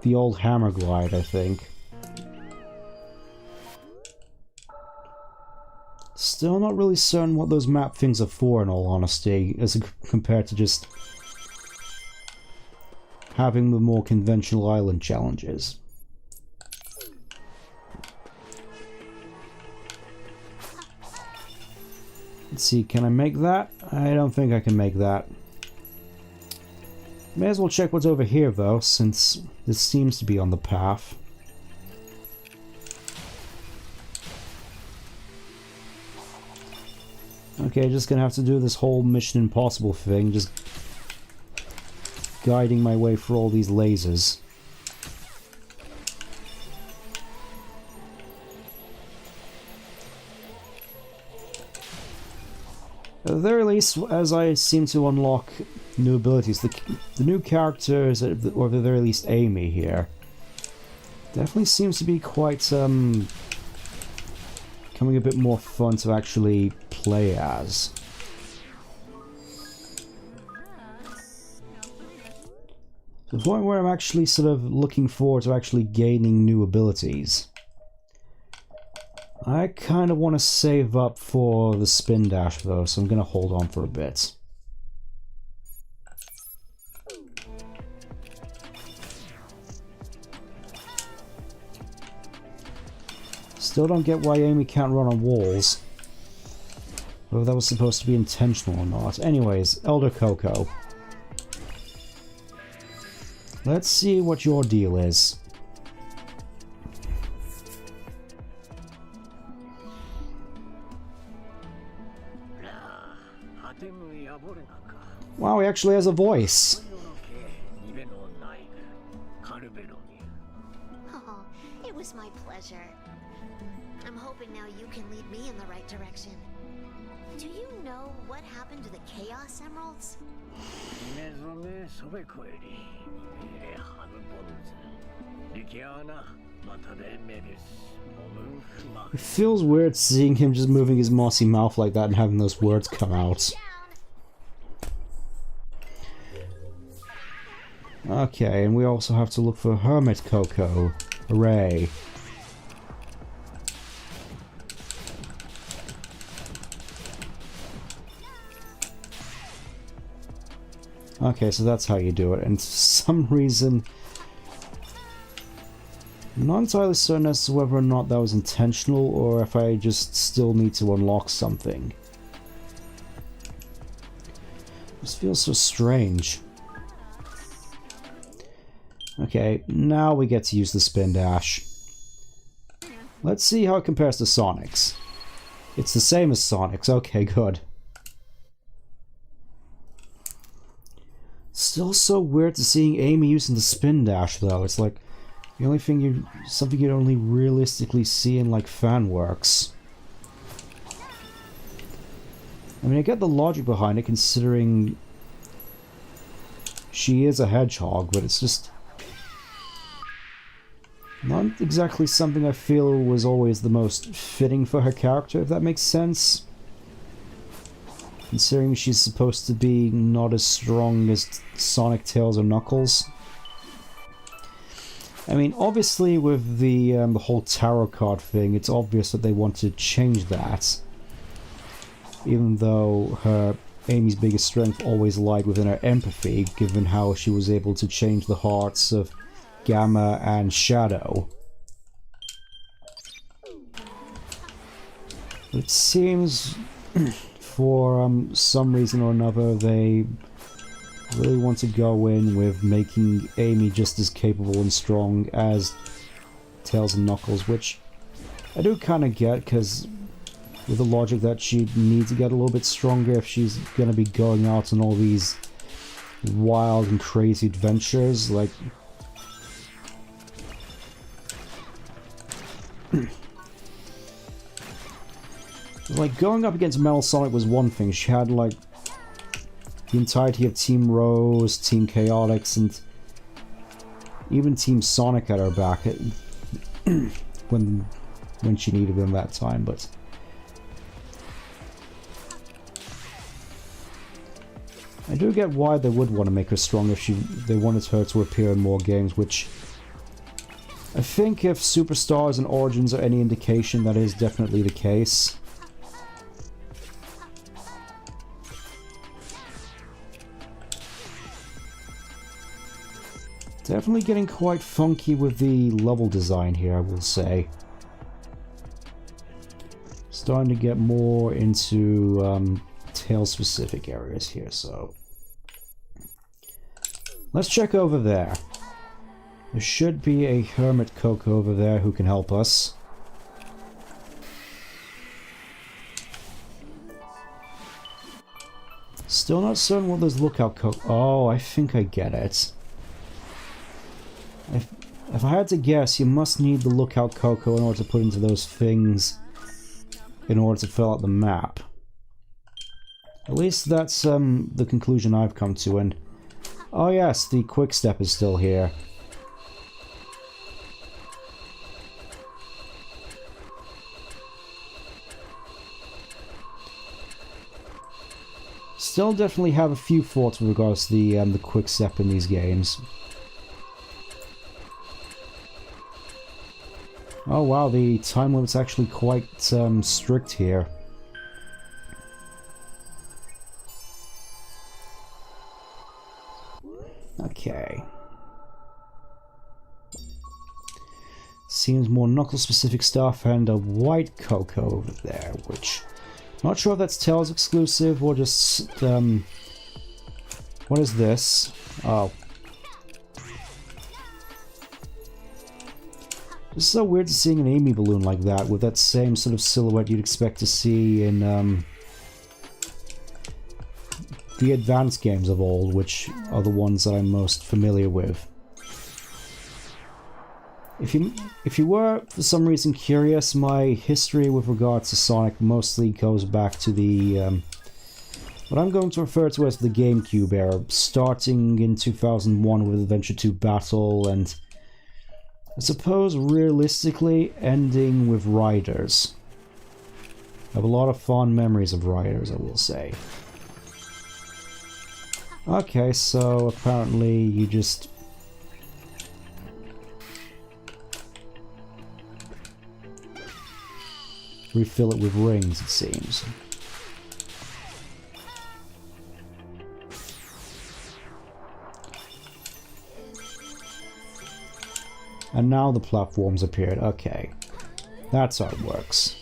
old hammer glide, I think. Still not really certain what those map things are for, in all honesty, as compared to just having the more conventional island challenges. Let's see, can I make that? I don't think I can make that. May as well check what's over here, though, since this seems to be on the path. Okay, just gonna have to do this whole Mission Impossible thing, just guiding my way through all these lasers. At the very least, as I seem to unlock new abilities, the new characters, or at the very least Amy here, definitely seems to be quite, becoming a bit more fun to actually play as. To the point where I'm actually sort of looking forward to actually gaining new abilities. I kind of want to save up for the spin dash though, so I'm going to hold on for a bit. Still don't get why Amy can't run on walls. Whether that was supposed to be intentional or not. Anyways, Elder Coco. Let's see what your deal is. A Wow, he actually has a voice. Oh, it was my pleasure. I'm hoping now you can lead me in the right direction. Do you know what happened to the Chaos Emeralds? It feels weird seeing him just moving his mossy mouth like that and having those words come out. Okay, and we also have to look for Hermit Coco. Hooray. Okay, so that's how you do it, and for some reason I'm not entirely certain as to whether or not that was intentional, or if I just still need to unlock something. This feels so strange. Okay, now we get to use the spin dash. Let's see how it compares to Sonic's. It's the same as Sonic's, okay, good. Still so weird to seeing Amy using the spin dash though. It's like the only thing something you'd only realistically see in like fan works. I mean, I get the logic behind it considering she is a hedgehog, but it's just not exactly something I feel was always the most fitting for her character, if that makes sense. Considering she's supposed to be not as strong as Sonic, Tails, or Knuckles. I mean, obviously with the whole tarot card thing, it's obvious that they want to change that. Even though Amy's biggest strength always lied within her empathy, given how she was able to change the hearts of Gamma and Shadow. But it seems for some reason or another they really want to go in with making Amy just as capable and strong as Tails and Knuckles, which I do kind of get, because with the logic that she'd need to get a little bit stronger if she's going to be going out on all these wild and crazy adventures, like like, going up against Metal Sonic was one thing. She had, like, the entirety of Team Rose, Team Chaotix, and even Team Sonic at her back when she needed them that time, but I do get why they would want to make her strong if they wanted her to appear in more games, which I think if Superstars and Origins are any indication, that is definitely the case. Definitely getting quite funky with the level design here, I will say. Starting to get more into Tail-specific areas here, so let's check over there. There should be a Hermit Coco over there who can help us. Still not certain what those lookout Coco... Oh, I think I get it. If I had to guess, you must need the lookout Coco in order to put into those things in order to fill out the map. At least that's the conclusion I've come to, and oh yes, the quick step is still here. Still definitely have a few thoughts with regards to the quick step in these games. Oh wow, the time limit's actually quite strict here. Okay. Seems more Knuckles-specific stuff and a white Coco over there, which... Not sure if that's Tails exclusive or just... What is this? Oh. It's so weird seeing an Amy balloon like that, with that same sort of silhouette you'd expect to see in the advanced games of old, which are the ones that I'm most familiar with. If you were for some reason curious, my history with regards to Sonic mostly goes back to the what I'm going to refer to as the GameCube era, starting in 2001 with Adventure 2 Battle, and I suppose realistically ending with Riders. I have a lot of fond memories of Riders, I will say. Okay, so apparently you just... refill it with rings, it seems. And now the platforms appeared. Okay. That's how it works.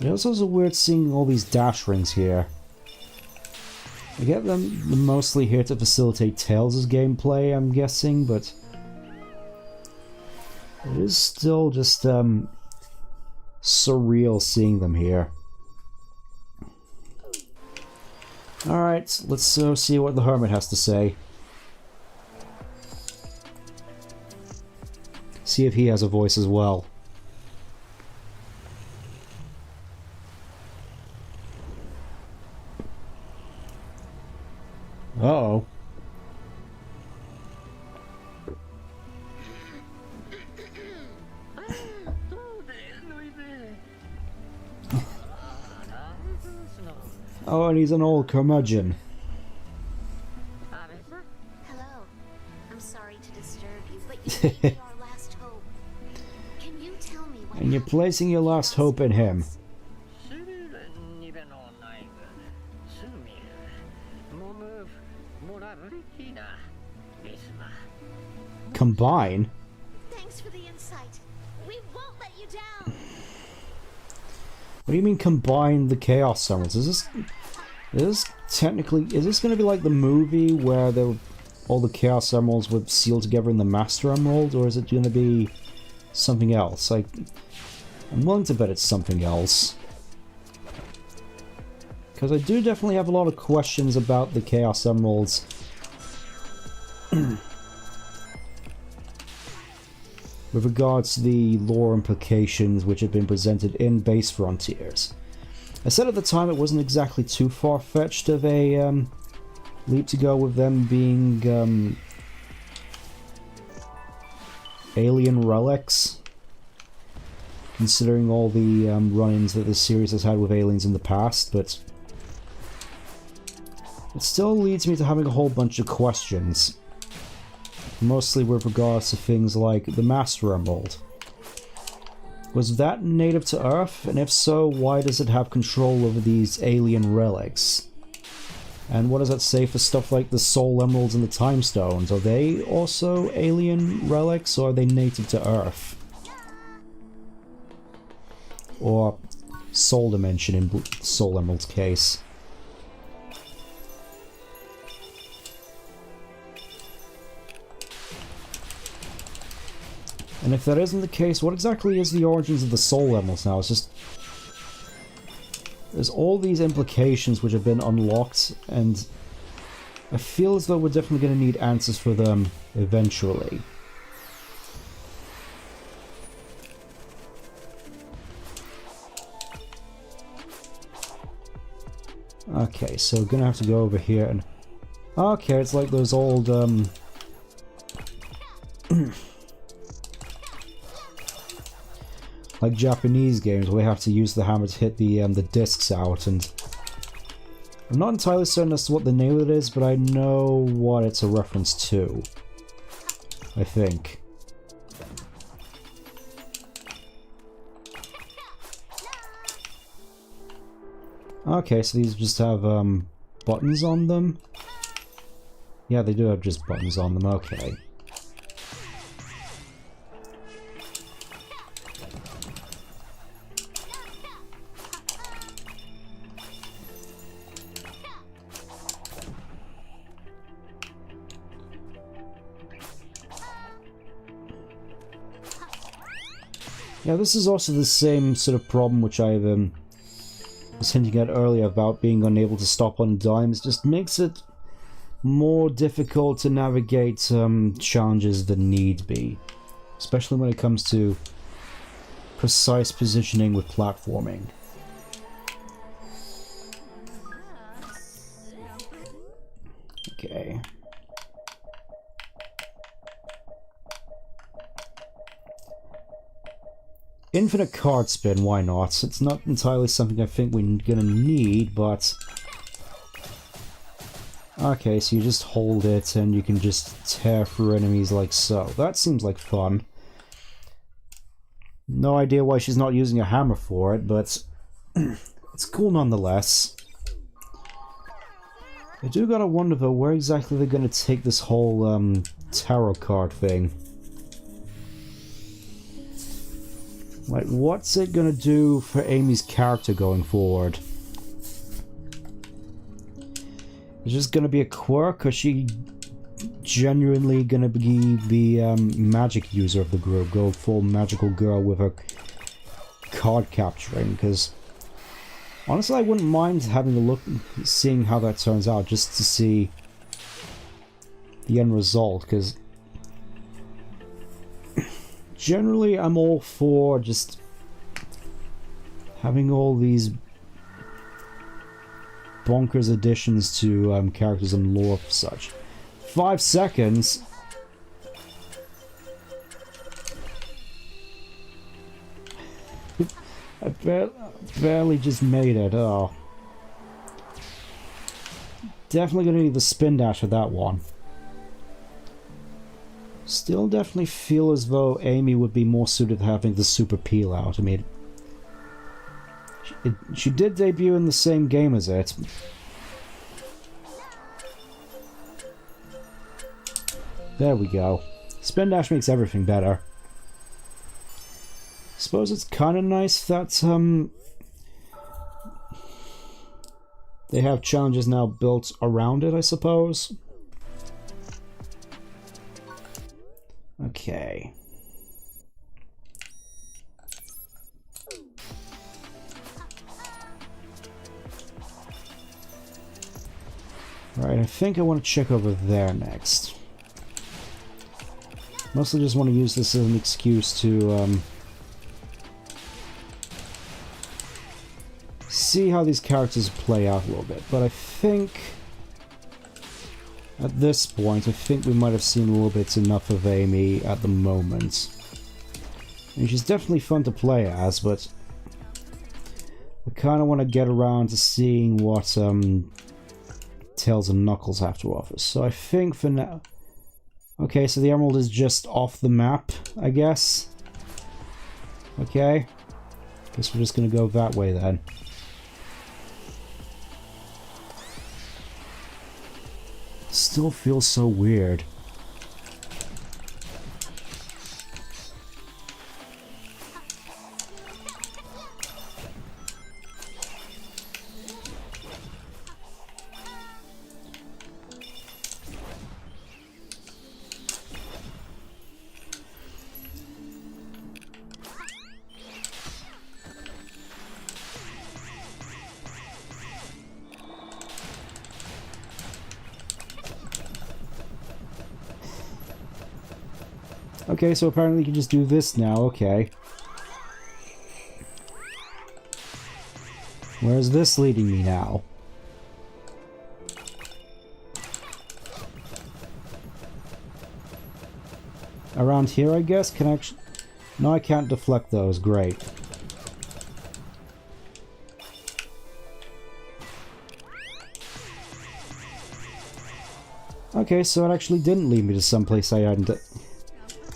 It also is weird seeing all these dash rings here. I get them mostly here to facilitate Tails' gameplay, I'm guessing, but it is still just surreal seeing them here. Alright, let's see what the Hermit has to say. See if he has a voice as well. Uh-oh. Oh, and he's an old curmudgeon. Hello. I'm sorry to disturb you, but you may be our last hope. Can you tell me what And you're placing your last hope in him. Combine? Thanks for the insight. We won't let you down. What do you mean combine the Chaos Summons? Is this technically... Is this going to be like the movie where all the Chaos Emeralds were sealed together in the Master Emerald? Or is it going to be something else? I'm willing to bet it's something else. Because I do definitely have a lot of questions about the Chaos Emeralds. With regards to the lore implications which have been presented in Base Frontiers. I said at the time it wasn't exactly too far-fetched of a leap to go with them being alien relics, considering all the run-ins that the series has had with aliens in the past, but it still leads me to having a whole bunch of questions. Mostly with regards to things like the Master Emerald. Was that native to Earth? And if so, why does it have control over these alien relics? And what does that say for stuff like the Soul Emeralds and the Time Stones? Are they also alien relics, or are they native to Earth? Or Soul Dimension in Soul Emerald's case? And if that isn't the case, what exactly is the origins of the Soul Emeralds now? It's just... There's all these implications which have been unlocked, and I feel as though we're definitely going to need answers for them eventually. Okay, so we're going to have to go over here and... Okay, it's like those old, like Japanese games where we have to use the hammer to hit the discs out, and I'm not entirely certain as to what the name of it is, but I know what it's a reference to, I think. Okay, so these just have buttons on them? Yeah, they do have just buttons on them, okay. Yeah, this is also the same sort of problem which I was hinting at earlier about being unable to stop on dimes. Just makes it more difficult to navigate challenges than need be. Especially when it comes to precise positioning with platforming. Okay. Infinite card spin, why not? It's not entirely something I think we're gonna need, but... Okay, so you just hold it and you can just tear through enemies like so. That seems like fun. No idea why she's not using a hammer for it, but it's cool nonetheless. I do gotta wonder though, where exactly they're gonna take this whole tarot card thing. Like, what's it gonna do for Amy's character going forward? Is this gonna be a quirk, or is she genuinely gonna be the magic user of the group? Go full magical girl with her card capturing? Because honestly, I wouldn't mind having a look, seeing how that turns out, just to see the end result. Because generally, I'm all for just having all these bonkers additions to characters and lore for such. 5 seconds? I barely just made it, oh. Definitely gonna need the spin dash for that one. Still definitely feel as though Amy would be more suited to having the super peel out. I mean, she did debut in the same game as it. There we go. Spin dash makes everything better. Suppose it's kind of nice that they have challenges now built around it, I suppose. Okay. Right, I think I want to check over there next. Mostly just want to use this as an excuse to see how these characters play out a little bit. But I think at this point, I think we might have seen a little bit enough of Amy at the moment. I mean, she's definitely fun to play as, but I kind of want to get around to seeing what Tails and Knuckles have to offer. So I think for now... Okay, so the Emerald is just off the map, I guess. Okay. Guess we're just gonna go that way then. Still feels so weird. Okay, so apparently you can just do this now, okay. Where is this leading me now? Around here, I guess? Can I actually... No, I can't deflect those, great. Okay, so it actually didn't lead me to someplace I hadn't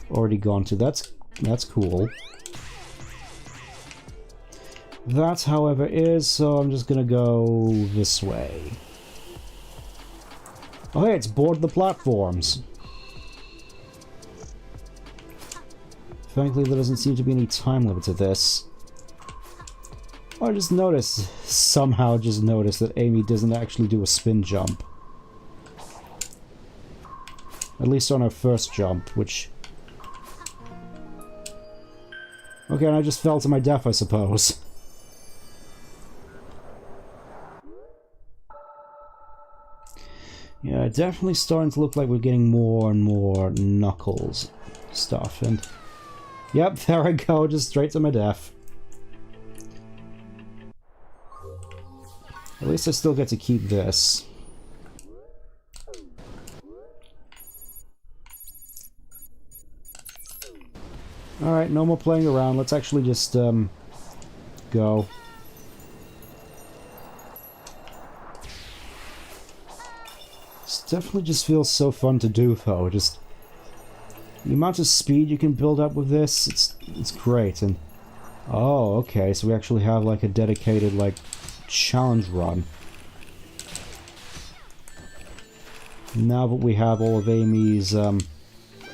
already gone to. That's cool. That, however, is, so I'm just gonna go this way. Oh hey, it's board the platforms. Frankly, there doesn't seem to be any time limit to this. I just noticed, somehow just noticed that Amy doesn't actually do a spin jump. At least on her first jump, which... Okay, and I just fell to my death, I suppose. Yeah, definitely starting to look like we're getting more and more Knuckles stuff, and... Yep, there I go, just straight to my death. At least I still get to keep this. Alright, no more playing around, let's actually just, go. This definitely just feels so fun to do, though, just... The amount of speed you can build up with this, it's great, and... Oh, okay, so we actually have, like, a dedicated, like, challenge run. Now that we have all of Amy's,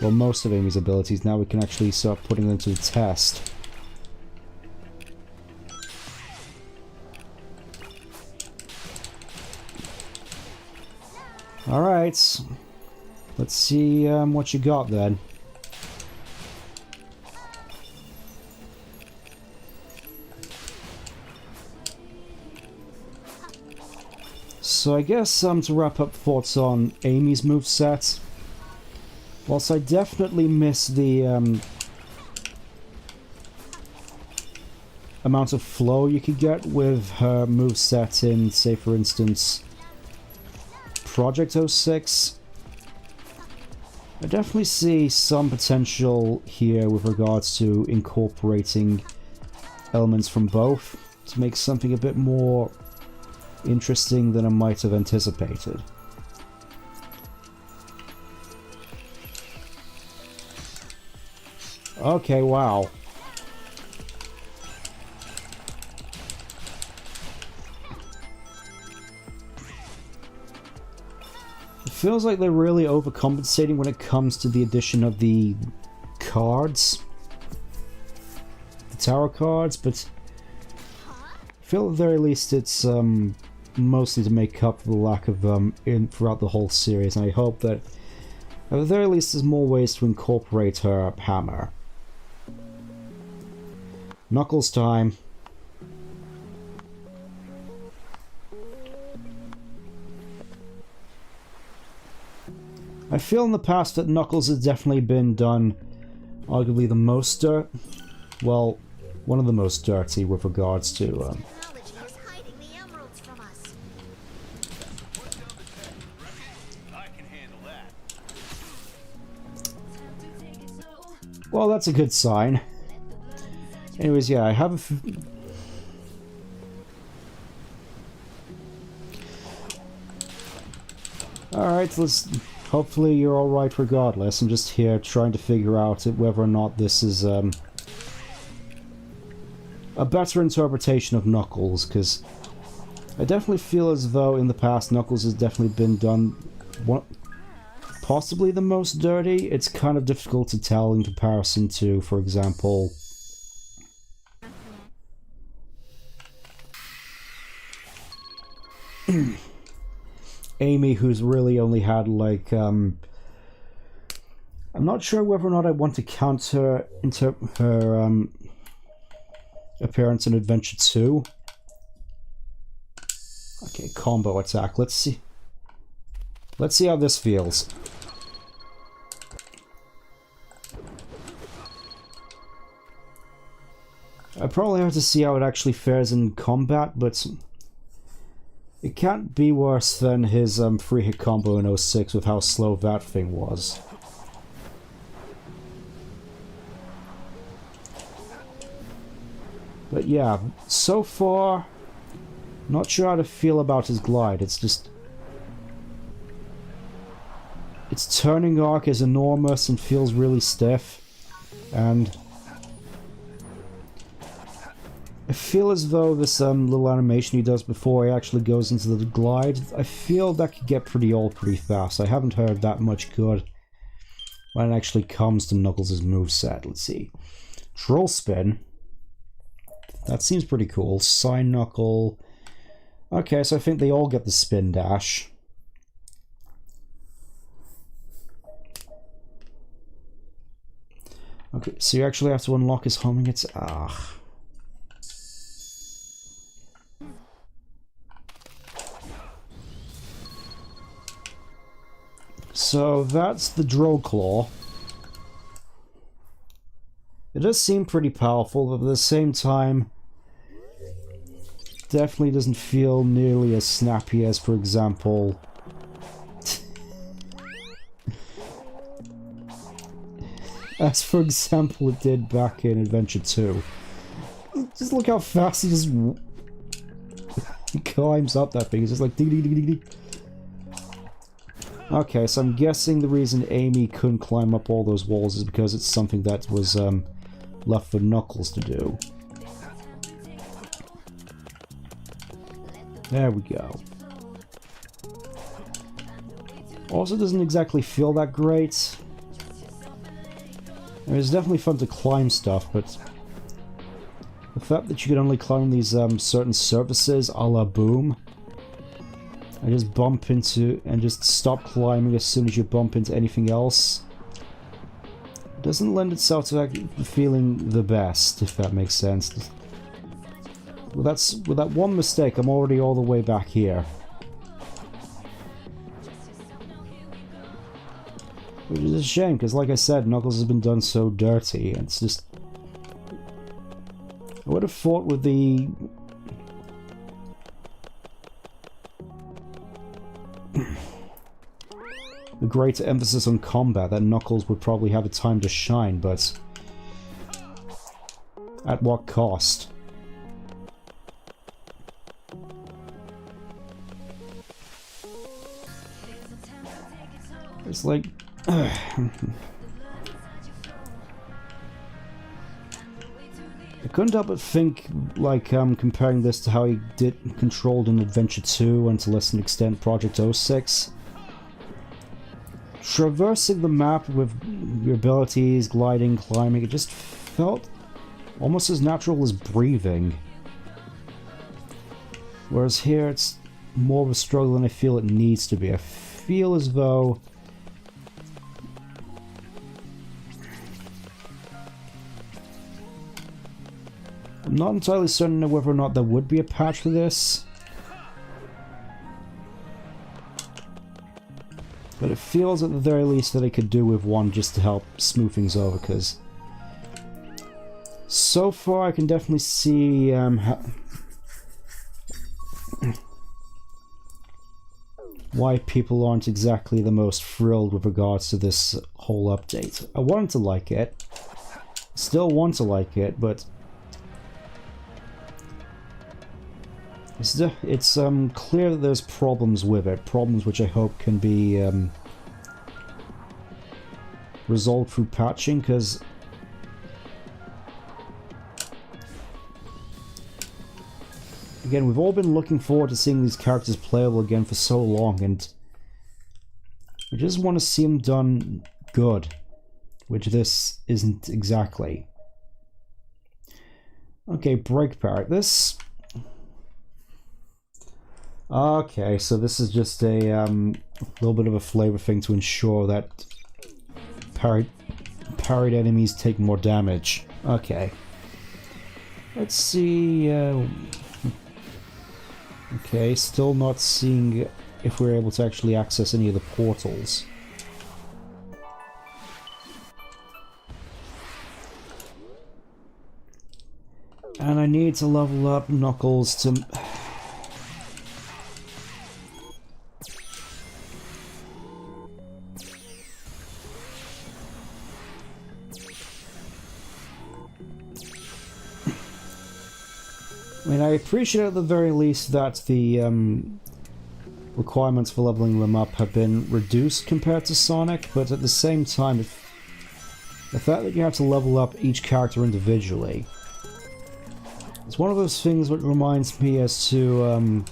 well, most of Amy's abilities, now we can actually start putting them to the test. Alright. Let's see, what you got, then. So I guess to wrap up thoughts on Amy's moveset, whilst I definitely miss the amount of flow you could get with her moveset in, say for instance, Project 06, I definitely see some potential here with regards to incorporating elements from both to make something a bit more interesting than I might have anticipated. Okay, wow. It feels like they're really overcompensating when it comes to the addition of the cards. The tarot cards, but I feel at the very least it's mostly to make up for the lack of throughout the whole series, and I hope that at the very least there's more ways to incorporate her hammer. Knuckles time. I feel in the past that Knuckles has definitely been done arguably the most well, one of the most dirty with regards to Technology is hiding the emeralds from us. I can handle that. well, that's a good sign. Anyways, yeah, I have Alright, let's... Hopefully you're alright regardless. I'm just here trying to figure out whether or not this is a better interpretation of Knuckles, because I definitely feel as though in the past Knuckles has definitely been done possibly the most dirty. It's kind of difficult to tell in comparison to, for example, Amy, who's really only had like I'm not sure whether or not I want to count her into her appearance in Adventure 2. Okay, combo attack. Let's see how this feels. I probably have to see how it actually fares in combat, but it can't be worse than his free hit combo in 06 with how slow that thing was. But yeah, so far, not sure how to feel about his glide. It's just... its turning arc is enormous and feels really stiff, and I feel as though this little animation he does before he actually goes into the glide, I feel that could get pretty old pretty fast. I haven't heard that much good when it actually comes to Knuckles' moveset. Let's see. Troll Spin. That seems pretty cool. Sign Knuckle. Okay, so I think they all get the Spin Dash. Okay, so you actually have to unlock his homing attack. Ah. So that's the Drill Claw. It does seem pretty powerful, but at the same time, definitely doesn't feel nearly as snappy as, for example, it did back in Adventure 2. Just look how fast he just climbs up that thing. It's just like ding ding ding ding ding. Okay, so I'm guessing the reason Amy couldn't climb up all those walls is because it's something that was left for Knuckles to do. There we go. Also doesn't exactly feel that great. I mean, it's definitely fun to climb stuff, but the fact that you can only climb these certain surfaces a la Boom, and just bump into and just stop climbing as soon as you bump into anything else, doesn't lend itself to feeling the best, if that makes sense. With that one mistake, I'm already all the way back here. Which is a shame, because like I said, Knuckles has been done so dirty, and it's just... I would have thought with the greater emphasis on combat that Knuckles would probably have a time to shine, but at what cost? It's like... I couldn't help but think, like, comparing this to how he controlled in Adventure 2 and to a lesser extent Project 06. Traversing the map with your abilities, gliding, climbing, it just felt almost as natural as breathing. Whereas here it's more of a struggle than I feel it needs to be. I feel as though I'm not entirely certain whether or not there would be a patch for this, but it feels at the very least that I could do with one just to help smooth things over, because so far I can definitely see why people aren't exactly the most thrilled with regards to this whole update. I wanted to like it, still want to like it, but it's clear that there's problems with it, problems which I hope can be resolved through patching, because again, we've all been looking forward to seeing these characters playable again for so long, and we just want to see them done good, which this isn't exactly. Okay, break parry. This... Okay, so this is just a little bit of a flavor thing to ensure that parried enemies take more damage. Okay. Let's see... Okay, still not seeing if we're able to actually access any of the portals. And I need to level up Knuckles to... I mean, I appreciate at the very least that the requirements for leveling them up have been reduced compared to Sonic, but at the same time, the fact that you have to level up each character individually, it's one of those things that reminds me as to a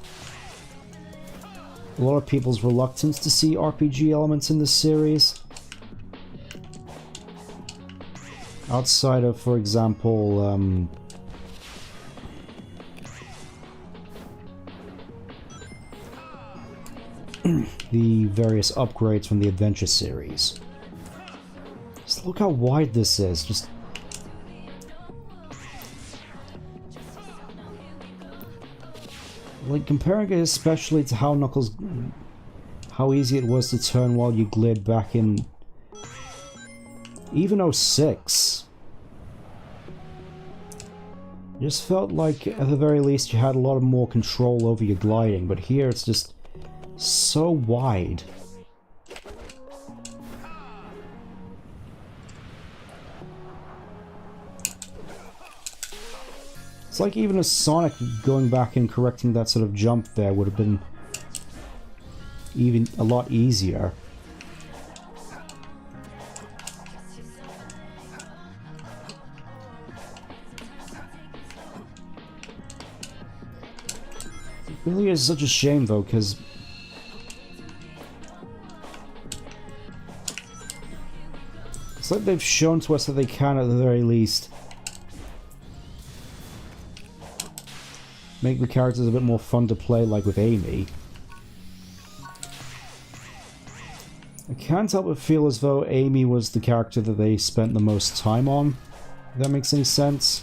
lot of people's reluctance to see RPG elements in this series. Outside of, for example, the various upgrades from the Adventure series. Just look how wide this is. Just Like, comparing it especially to how Knuckles... how easy it was to turn while you glid back in... even 06. It just felt like, at the very least, you had a lot more control over your gliding, but here it's just so wide. It's like even a Sonic going back and correcting that sort of jump there would have been even a lot easier. It really is such a shame though, because it's like they've shown to us that they can, at the very least, make the characters a bit more fun to play, like with Amy. I can't help but feel as though Amy was the character that they spent the most time on, if that makes any sense.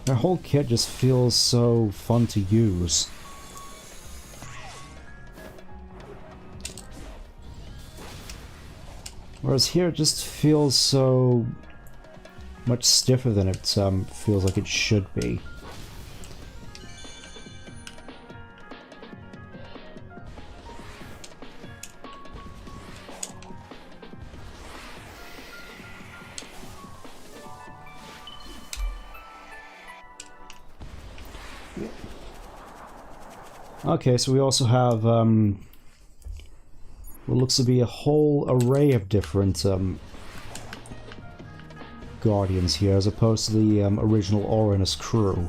Their whole kit just feels so fun to use. Whereas here it just feels so much stiffer than it feels like it should be. Okay, so we also have what looks to be a whole array of different Guardians here, as opposed to the original Orinus crew.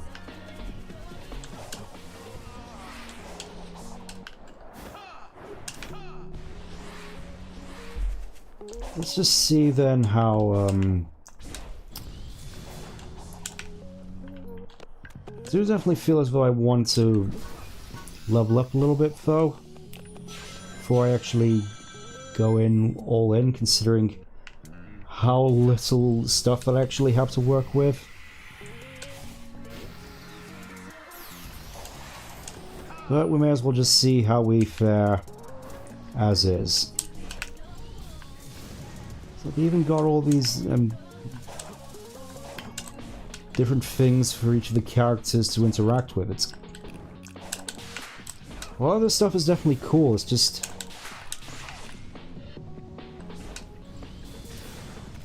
Let's just see then how... I do definitely feel as though I want to level up a little bit though, before I actually go in all in, considering how little stuff that I actually have to work with. But we may as well just see how we fare as is. So they even got all these different things for each of the characters to interact with. It's... a lot of this stuff is definitely cool, it's just...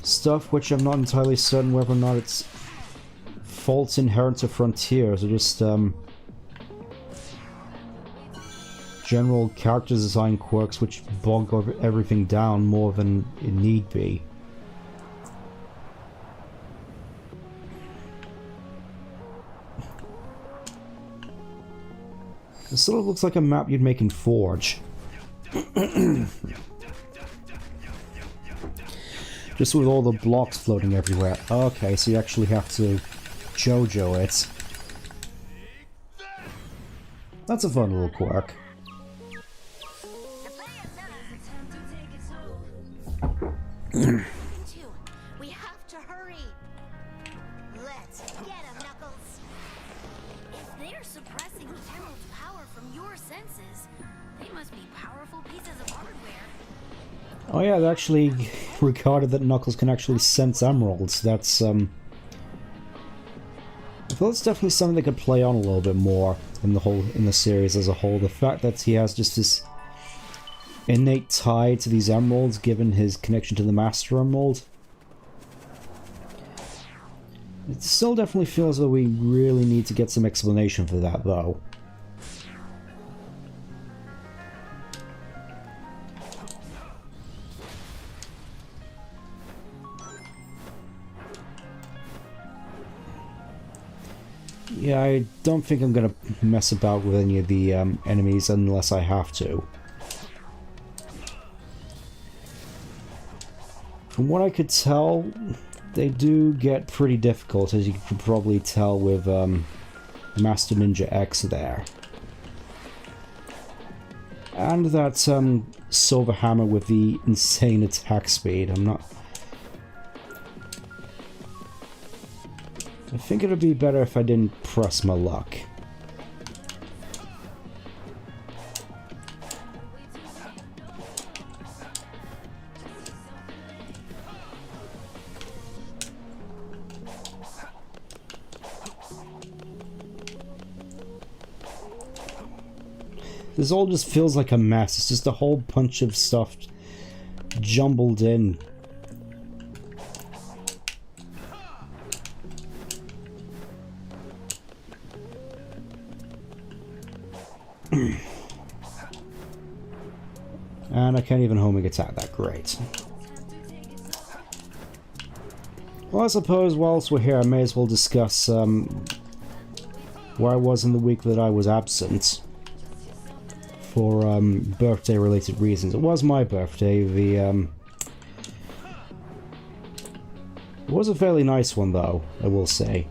stuff which I'm not entirely certain whether or not it's faults inherent to Frontiers, or just general character design quirks which bog everything down more than it need be. This sort of looks like a map you'd make in Forge. Just with all the blocks floating everywhere. Okay, so you actually have to JoJo it. That's a fun little quirk. We have to hurry. Let's get him, Knuckles. If they're suppressing the Emerald's power from your senses, they must be powerful pieces of hardware. Oh yeah, they actually regarded that Knuckles can actually sense emeralds. That's I feel it's definitely something they could play on a little bit more in the series as a whole. The fact that he has just this innate tie to these emeralds, given his connection to the Master Emerald. It still definitely feels that we really need to get some explanation for that, though. Yeah, I don't think I'm gonna mess about with any of the enemies unless I have to. From what I could tell, they do get pretty difficult, as you can probably tell with Master Ninja X there. And that Silver Hammer with the insane attack speed. I'm not I think it would be better if I didn't press my luck. This all just feels like a mess. It's just a whole bunch of stuff jumbled in. And I can't even homing attack that great. Well, I suppose whilst we're here, I may as well discuss where I was in the week that I was absent for birthday-related reasons. It was my birthday. It was a fairly nice one, though, I will say.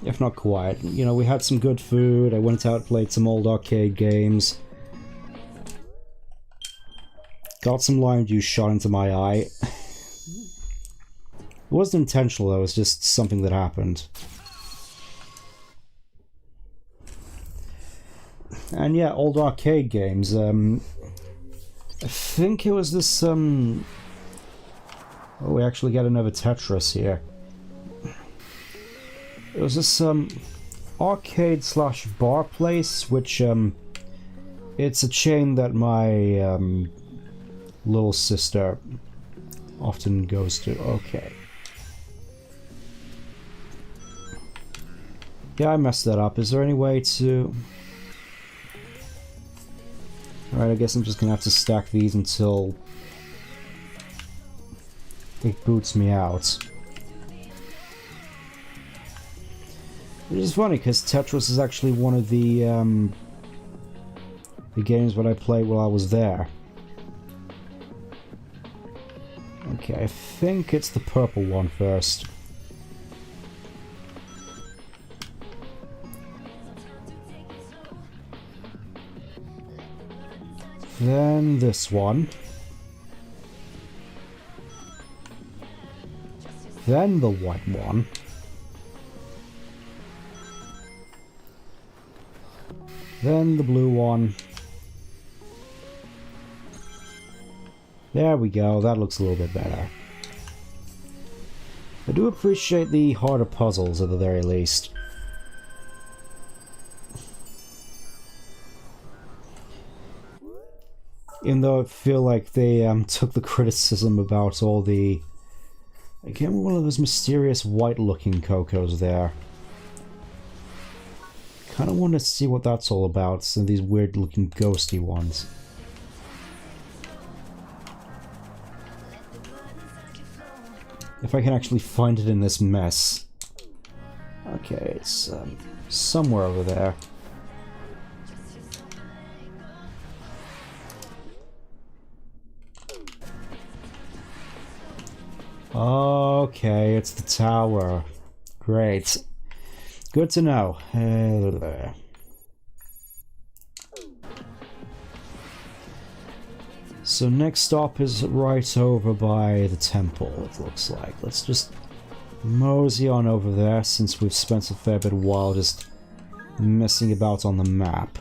If not quiet. You know, we had some good food. I went out, played some old arcade games. Got some lime juice shot into my eye. It wasn't intentional, though. It was just something that happened. And yeah, old arcade games. I think it was this, Oh, we actually got another Tetris here. It was this, arcade slash bar place, which, it's a chain that my, little sister often goes to. Okay. Yeah, I messed that up. Is there any way to... Alright, I guess I'm just gonna have to stack these until it boots me out. Which is funny, because Tetris is actually one of the games that I played while I was there. Okay, I think it's the purple one first. Then this one. Then the white one. Then the blue one. There we go, that looks a little bit better. I do appreciate the harder puzzles at the very least. Even though I feel like they took the criticism about all the... Again, one of those mysterious white-looking Cocos there. Kind of want to see what that's all about, some of these weird-looking ghosty ones. If I can actually find it in this mess. Okay, it's somewhere over there. Okay, it's the tower. Great. Good to know. There. So next stop is right over by the temple, it looks like. Let's just mosey on over there since we've spent a fair bit of while just messing about on the map.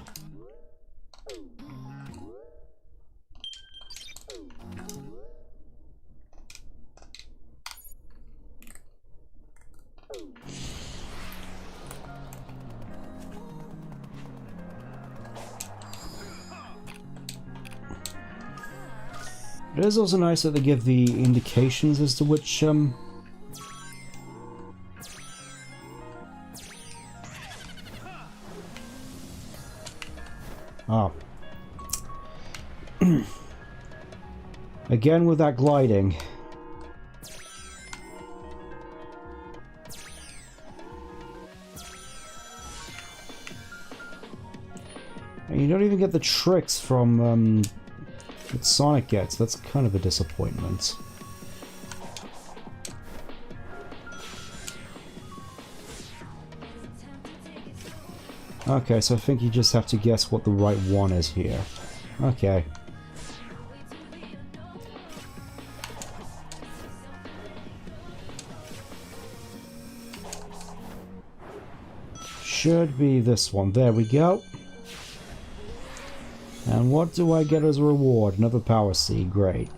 It is also nice that they give the indications as to which, Oh. Again with that gliding. And you don't even get the tricks from, that Sonic gets. That's kind of a disappointment. Okay, so I think you just have to guess what the right one is here. Okay. should be this one. There we go. And what do I get as a reward? Another power seed. Great.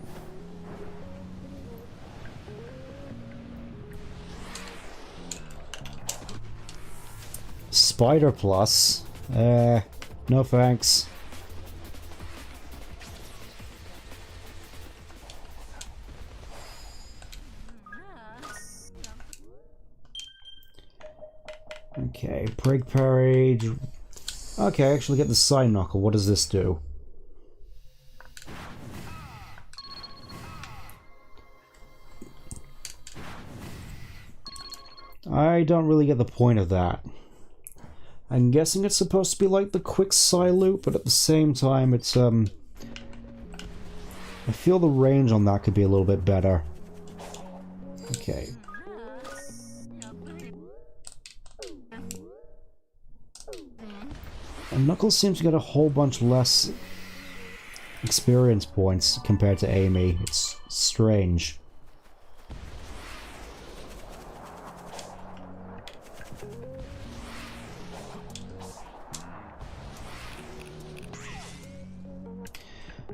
Spider plus. No thanks. Okay, Prig Parry. Okay, I actually get the side knuckle. What does this do? I don't really get the point of that. I'm guessing it's supposed to be like the quick side loop, but at the same time it's I feel the range on that could be a little bit better. Okay. And Knuckles seems to get a whole bunch less experience points compared to Amy. It's strange.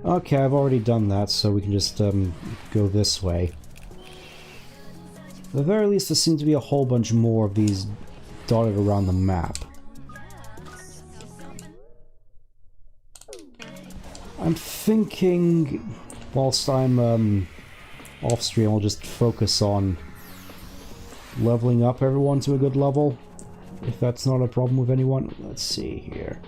Okay, I've already done that, so we can just go this way. At the very least, there seem to be a whole bunch more of these dotted around the map. I'm thinking, whilst I'm off stream, I'll just focus on leveling up everyone to a good level, if that's not a problem with anyone. Let's see here.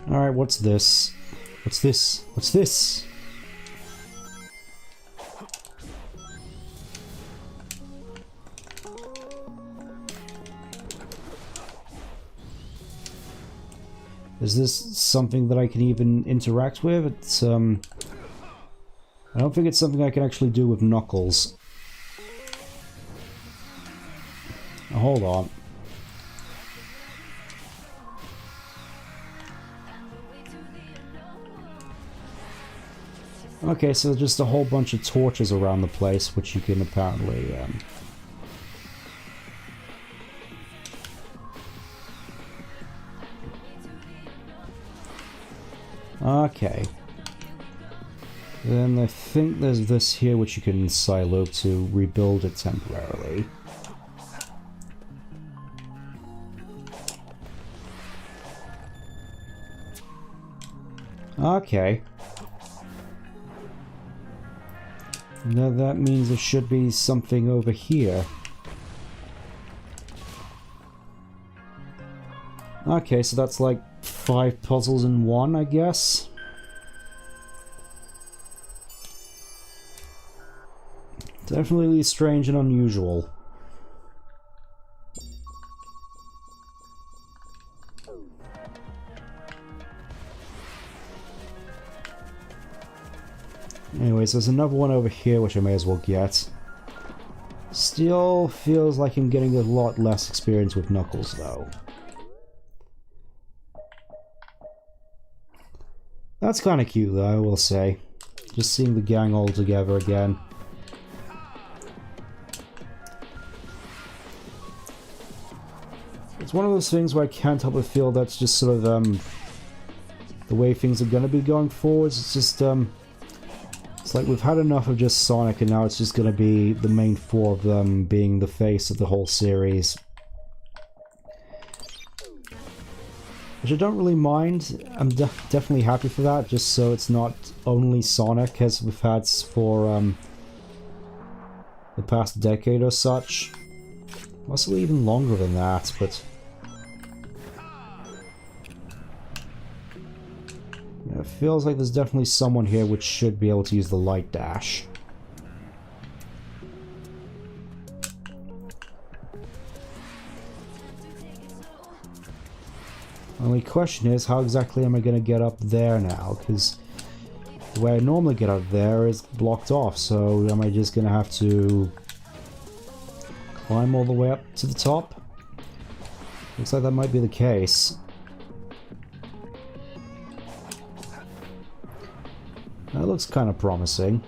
Alright, what's this? What's this? What's this? Is this something that I can even interact with? It's, I don't think it's something I can actually do with Knuckles. Now, hold on. Okay, so just a whole bunch of torches around the place, which you can apparently, Okay. Then I think there's this here which you can side loop to rebuild it temporarily. Okay. Now that means there should be something over here. Okay, so that's like 5 puzzles in one, I guess. Definitely strange and unusual. Anyways, there's another one over here which I may as well get. Still feels like I'm getting a lot less experience with Knuckles, though. That's kind of cute, though, I will say. Just seeing the gang all together again. It's one of those things where I can't help but feel that's just sort of, the way things are gonna be going forwards. It's just, it's like we've had enough of just Sonic, and now it's just gonna be the main four of them being the face of the whole series. Which I don't really mind. I'm definitely happy for that, just so it's not only Sonic as we've had for the past decade or such. Possibly even longer than that, but... yeah, it feels like there's definitely someone here which should be able to use the light dash. Only question is, how exactly am I going to get up there now? Because the way I normally get up there is blocked off, so am I just going to have to climb all the way up to the top? Looks like that might be the case. That looks kind of promising.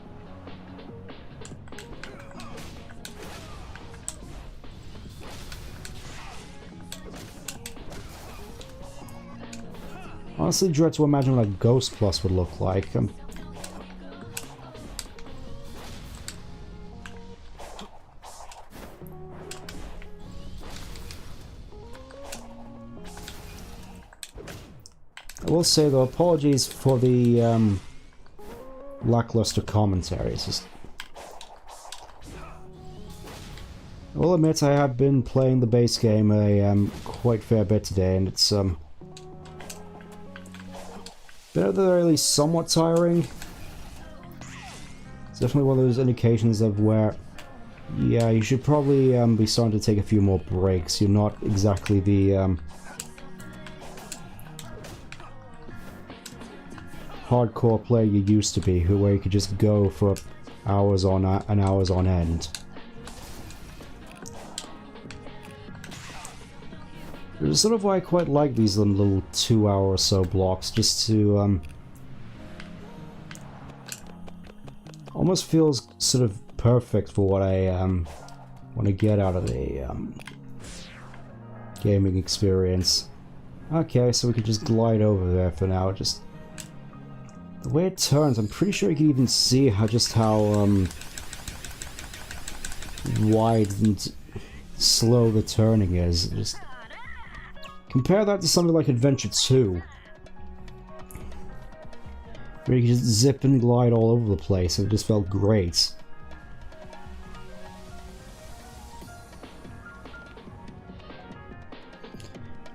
Honestly, dread to imagine what a Ghost Plus would look like. I will say though, apologies for the lackluster commentary. It's just... I will admit I have been playing the base game a quite fair bit today, and it's been at the very least somewhat tiring. It's definitely one of those indications of where, yeah, you should probably be starting to take a few more breaks. You're not exactly the hardcore player you used to be, where you could just go for hours on and hours on end. Which is sort of why I quite like these little 2 hour or so blocks, just to almost feels sort of perfect for what I want to get out of the gaming experience. Okay, so we could just glide over there for now. Just the way it turns, I'm pretty sure you can even see how wide and slow the turning is. Just compare that to something like Adventure 2, where you can just zip and glide all over the place, and it just felt great.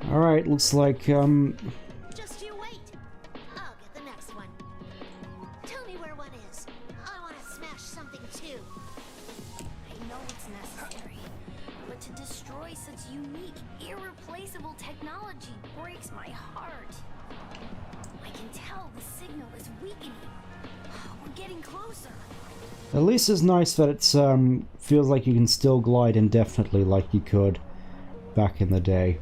Alright, looks like, Just you wait. I'll get the next one. Tell me where one is. I want to smash something too. I know it's necessary, but to destroy such unique, irreplaceable technology breaks my heart. I can tell the signal is weakening. We're getting closer. At least it's nice that it feels like you can still glide indefinitely like you could back in the day.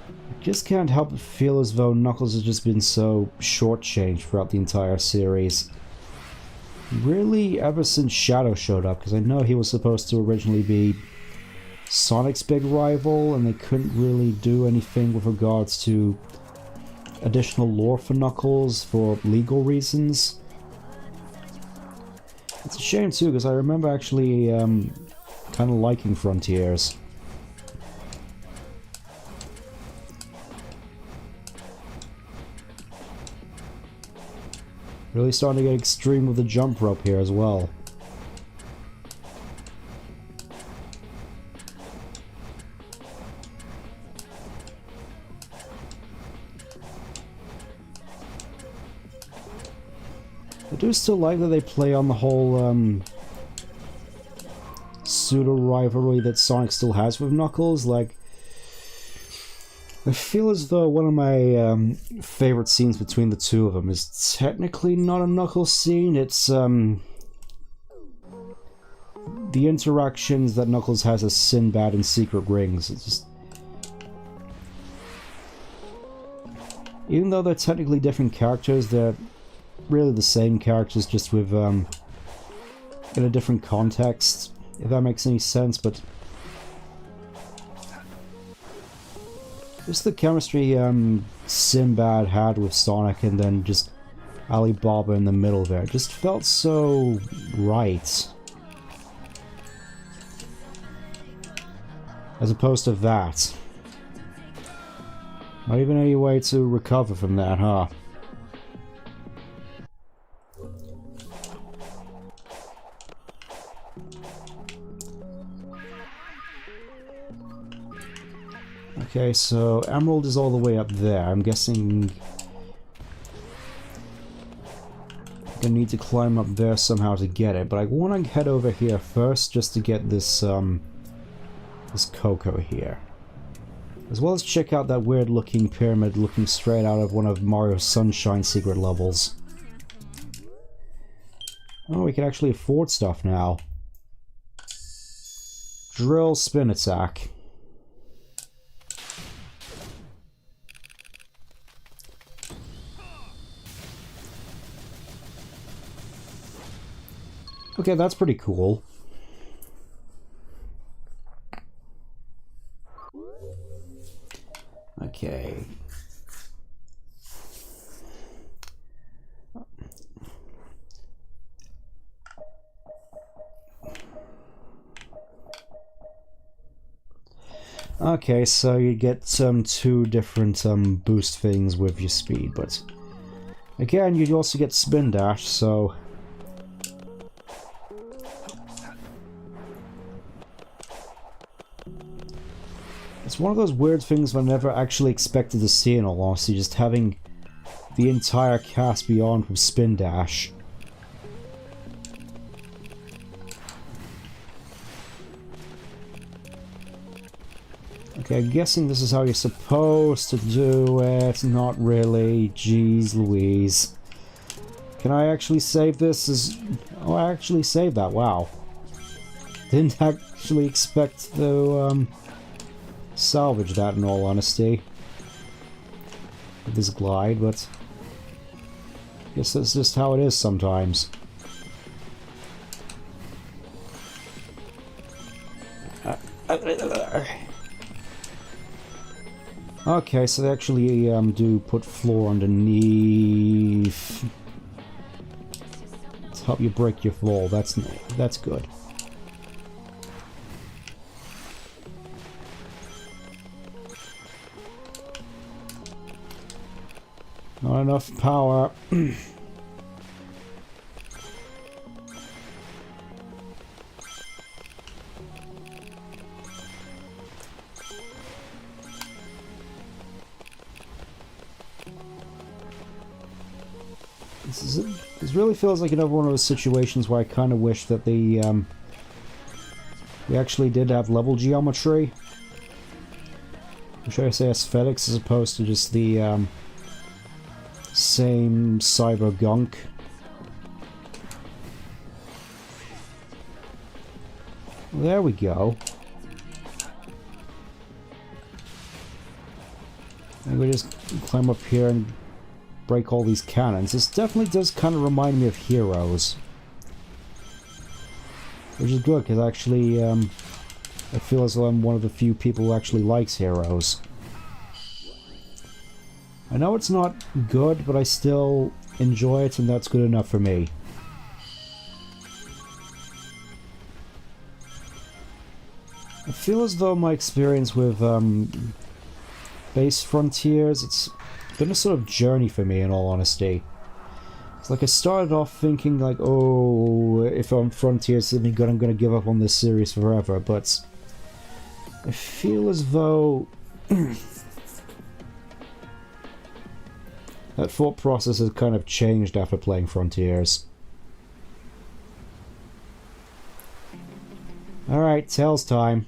I just can't help but feel as though Knuckles has just been so shortchanged throughout the entire series. Really, ever since Shadow showed up, because I know he was supposed to originally be Sonic's big rival, and they couldn't really do anything with regards to additional lore for Knuckles for legal reasons. It's a shame too, because I remember actually kind of liking Frontiers. Really starting to get extreme with the jump rope here as well. I do still like that they play on the whole pseudo-rivalry that Sonic still has with Knuckles. Like, I feel as though one of my favorite scenes between the two of them is technically not a Knuckles scene, it's the interactions that Knuckles has as Sinbad in Secret Rings. It's just... even though they're technically different characters, they're really the same characters, just with in a different context, if that makes any sense. But just the chemistry Sinbad had with Sonic, and then just Alibaba in the middle there, just felt so right. As opposed to that. Not even any way to recover from that, huh? Okay, so Emerald is all the way up there. I'm guessing I'm gonna need to climb up there somehow to get it, but I want to head over here first just to get this this Cocoa here. As well as check out that weird looking pyramid looking straight out of one of Mario's Sunshine secret levels. Oh, we can actually afford stuff now. Drill spin attack. Okay, that's pretty cool. Okay. Okay, so you get two different boost things with your speed, but again, you also get spin dash, so it's one of those weird things I never actually expected to see in all honesty, just having the entire cast beyond with spin dash. Okay, I'm guessing this is how you're supposed to do it. Not really. Jeez Louise. Can I actually save this? Oh, I actually saved that. Wow. Didn't actually expect to salvage that in all honesty. With this glide, but I guess that's just how it is sometimes. Okay, so they actually do put floor underneath to help you break your fall. That's good. Not enough power. This really feels like another one of those situations where I kind of wish that we actually did have level geometry. Or should I say aesthetics as opposed to just the same cyber gunk. There we go. And we just climb up here and break all these cannons. This definitely does kind of remind me of Heroes. Which is good, because actually, I feel as though I'm one of the few people who actually likes Heroes. I know it's not good, but I still enjoy it, and that's good enough for me. I feel as though my experience with Base Frontiers, it's been a sort of journey for me, in all honesty. It's like I started off thinking like, oh, if I'm Frontiers, I'm gonna give up on this series forever, but I feel as though that thought process has kind of changed after playing Frontiers. Alright, Tails time.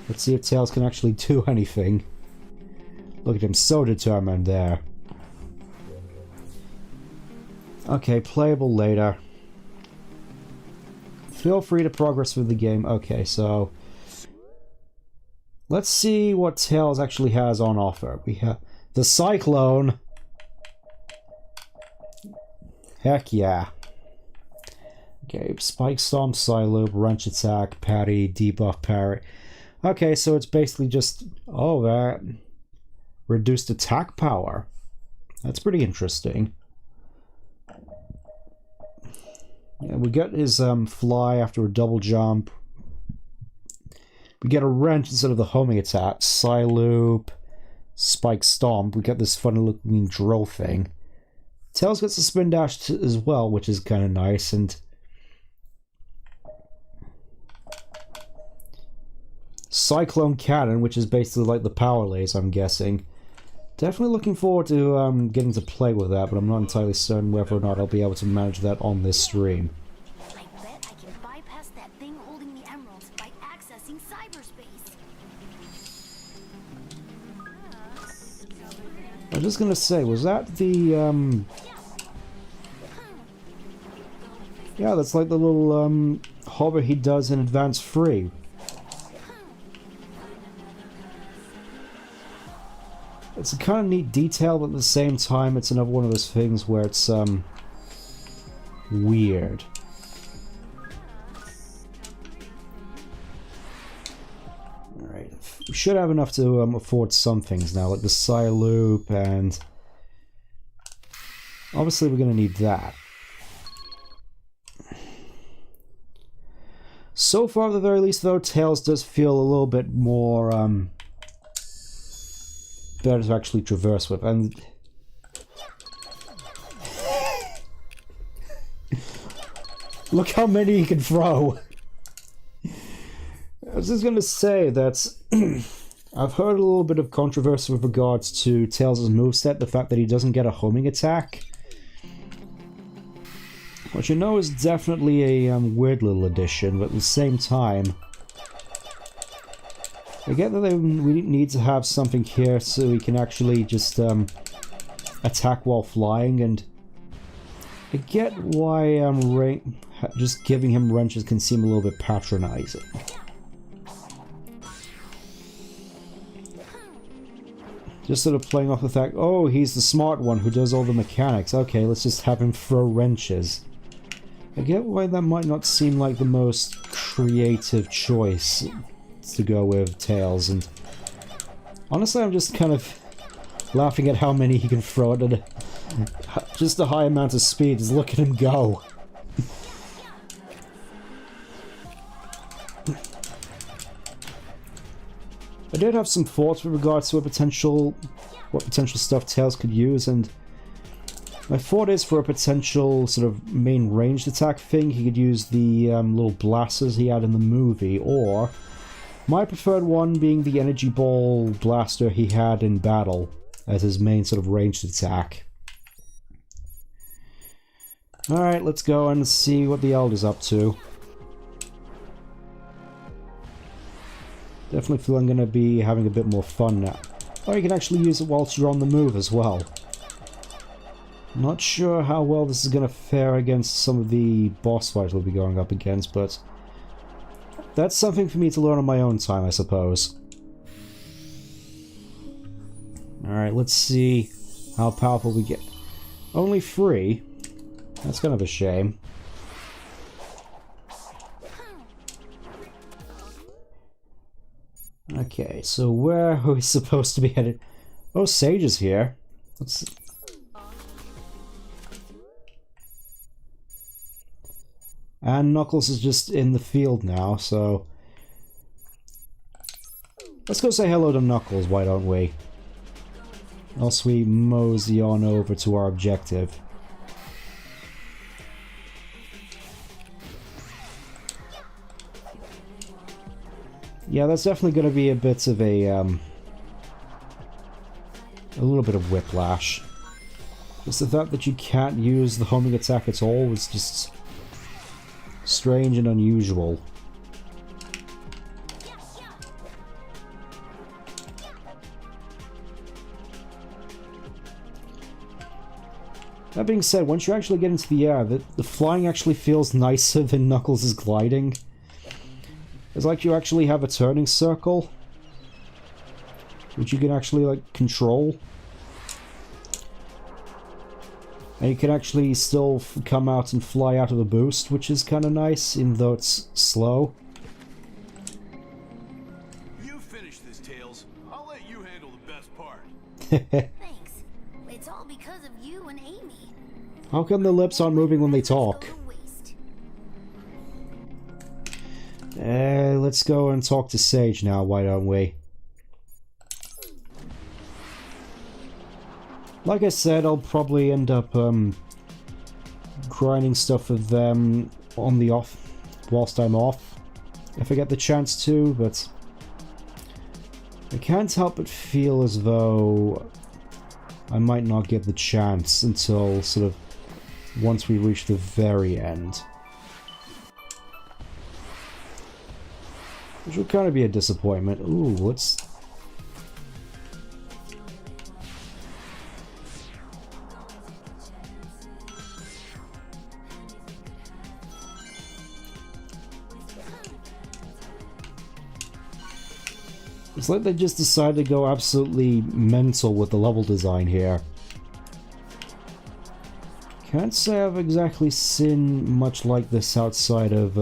Let's see if Tails can actually do anything. Look at him, so determined there. Okay, playable later. Feel free to progress through the game. Okay, so let's see what Tails actually has on offer. We have the Cyclone. Heck yeah. Okay, Spike Stomp, Psyloop, Wrench Attack, Patty, Debuff Parry. Okay, so it's basically just, oh, that reduced attack power. That's pretty interesting. Yeah, we get his fly after a double jump. We get a wrench instead of the homing attack. Psyloop, Spike Stomp. We get this funny looking drill thing. Tails gets a spin dash as well, which is kind of nice. And Cyclone Cannon, which is basically like the power laser, I'm guessing. Definitely looking forward to getting to play with that, but I'm not entirely certain whether or not I'll be able to manage that on this stream. I bet I can bypass that thing holding the emeralds by accessing cyberspace. I was just gonna say, was that the Yeah, that's like the little hover he does in Advanced Free. It's a kind of neat detail, but at the same time it's another one of those things where it's weird. Alright, we should have enough to afford some things now, like the Psy Loop, and obviously we're going to need that. So far, at the very least, though, Tails does feel a little bit more better to actually traverse with, and look how many he can throw. I was just going to say that I've heard a little bit of controversy with regards to Tails' moveset, the fact that he doesn't get a homing attack. Which you know is definitely a weird little addition, but at the same time, I get that we need to have something here so we can actually just attack while flying, and I get why just giving him wrenches can seem a little bit patronizing. Just sort of playing off the fact, oh, he's the smart one who does all the mechanics. Okay, let's just have him throw wrenches. I get why that might not seem like the most creative choice to go with Tails, and honestly I'm just kind of laughing at how many he can throw at just a high amount of speed. Just look at him go. I did have some thoughts with regards to what potential stuff Tails could use, and my thought is for a potential sort of main ranged attack thing, he could use the little blasters he had in the movie, or my preferred one being the energy ball blaster he had in battle as his main sort of ranged attack. Alright, let's go and see what the Elder's up to. Definitely feel I'm going to be having a bit more fun now. Or you can actually use it whilst you're on the move as well. Not sure how well this is going to fare against some of the boss fights we'll be going up against, but that's something for me to learn on my own time, I suppose. Alright, let's see how powerful we get. Only 3? That's kind of a shame. Okay, so where are we supposed to be headed? Oh, Sage is here. Let's... And Knuckles is just in the field now, so... let's go say hello to Knuckles, why don't we? Else we mosey on over to our objective. Yeah, that's definitely going to be a bit of a little bit of whiplash. Just the fact that you can't use the homing attack at all is just strange and unusual. That being said, once you actually get into the air, the flying actually feels nicer than Knuckles' gliding. It's like you actually have a turning circle, which you can actually, like, control. And you can actually still come out and fly out of the boost, which is kind of nice, even though it's slow. You finish this, Tails. I'll let you handle the best part. Thanks. It's all because of you and Amy. How come the lips aren't moving when they talk? Let's go and talk to Sage now, why don't we? Like I said, I'll probably end up grinding stuff with them on the off whilst I'm off, if I get the chance to, but I can't help but feel as though I might not get the chance until sort of once we reach the very end. Which would kind of be a disappointment. Ooh, let's... It's like they just decided to go absolutely mental with the level design here. Can't say I've exactly seen much like this outside of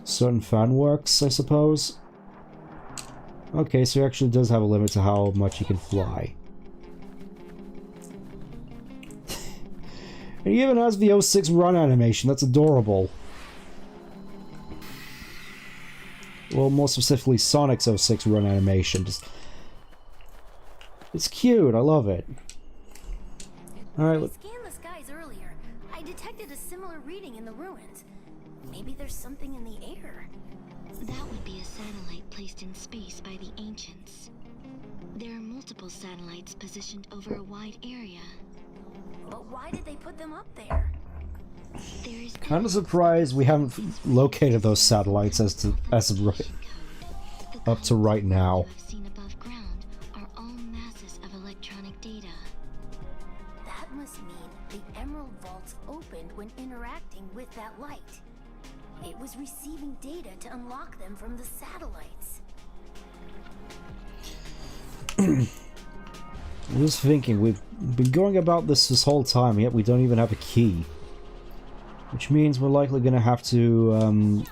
certain fan works, I suppose. Okay, so he actually does have a limit to how much he can fly. And he even has the 06 run animation, that's adorable. Well, more specifically, Sonic's 06 run animation. It's cute, I love it. Alright, I scanned the skies earlier. I detected a similar reading in the ruins. Maybe there's something in the air. That would be a satellite placed in space by the ancients. There are multiple satellites positioned over a wide area. But why did they put them up there? There is kind of surprised we haven't located those satellites as of right, up to right now. You have seen above ground are all masses of electronic data. That must mean the Emerald Vaults opened when interacting with that light. It was receiving data to unlock them from the satellites. I was thinking, we've been going about this whole time, yet we don't even have a key. Which means we're likely going to have to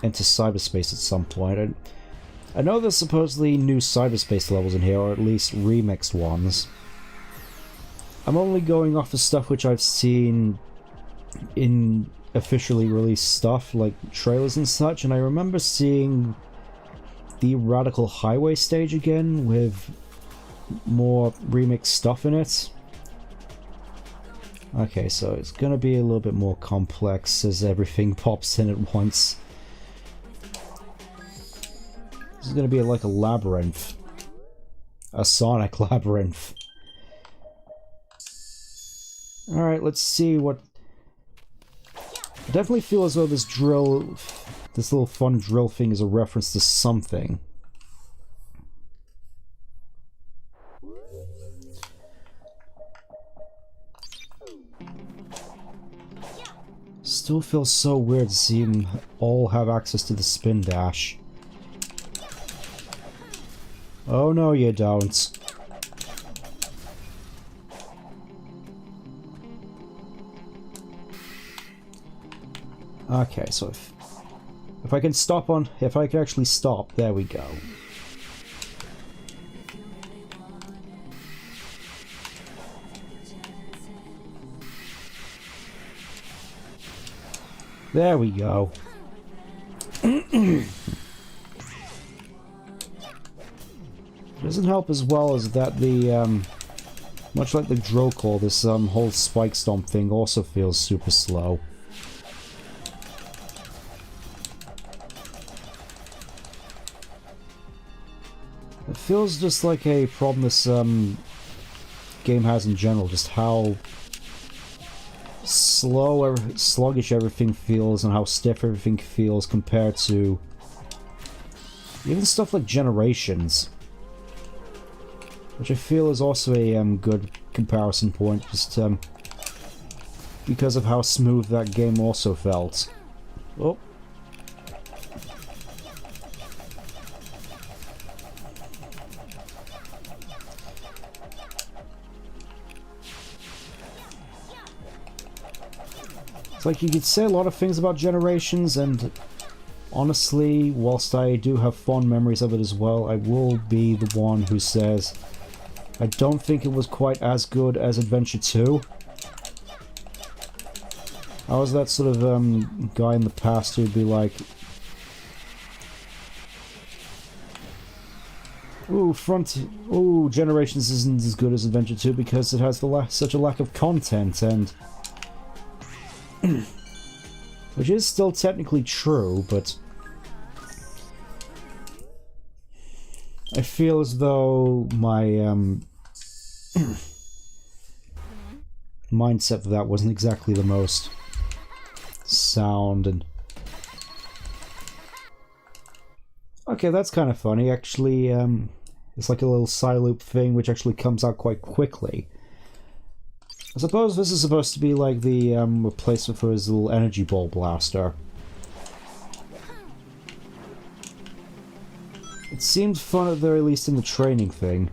enter cyberspace at some point. I know there's supposedly new cyberspace levels in here, or at least remixed ones. I'm only going off of stuff which I've seen in officially released stuff, like trailers and such, and I remember seeing the Radical Highway stage again with more remixed stuff in it. Okay, so it's gonna be a little bit more complex as everything pops in at once. This is gonna be like a labyrinth. A Sonic labyrinth. Alright, let's see what... I definitely feel as though this drill... this little fun drill thing is a reference to something. Still feels so weird to see them all have access to the spin dash. Oh no, you don't. Okay, so if I can stop on... if I can actually stop, there we go. There we go. Doesn't help as well as that the, much like the drill core, this, whole spike stomp thing also feels super slow. It feels just like a problem this, game has in general, just how sluggish everything feels and how stiff everything feels compared to even stuff like Generations, which I feel is also a good comparison point, just because of how smooth that game also felt. Oh. It's like you could say a lot of things about Generations, and honestly, whilst I do have fond memories of it as well, I will be the one who says I don't think it was quite as good as Adventure 2. I was that sort of guy in the past who'd be like, ooh, Generations isn't as good as Adventure 2 because it has such a lack of content, and which is still technically true, but I feel as though my mindset for that wasn't exactly the most sound. And okay, that's kind of funny actually. It's like a little side loop thing which actually comes out quite quickly. I suppose this is supposed to be like the replacement for his little energy ball blaster. It seemed fun at the very least in the training thing.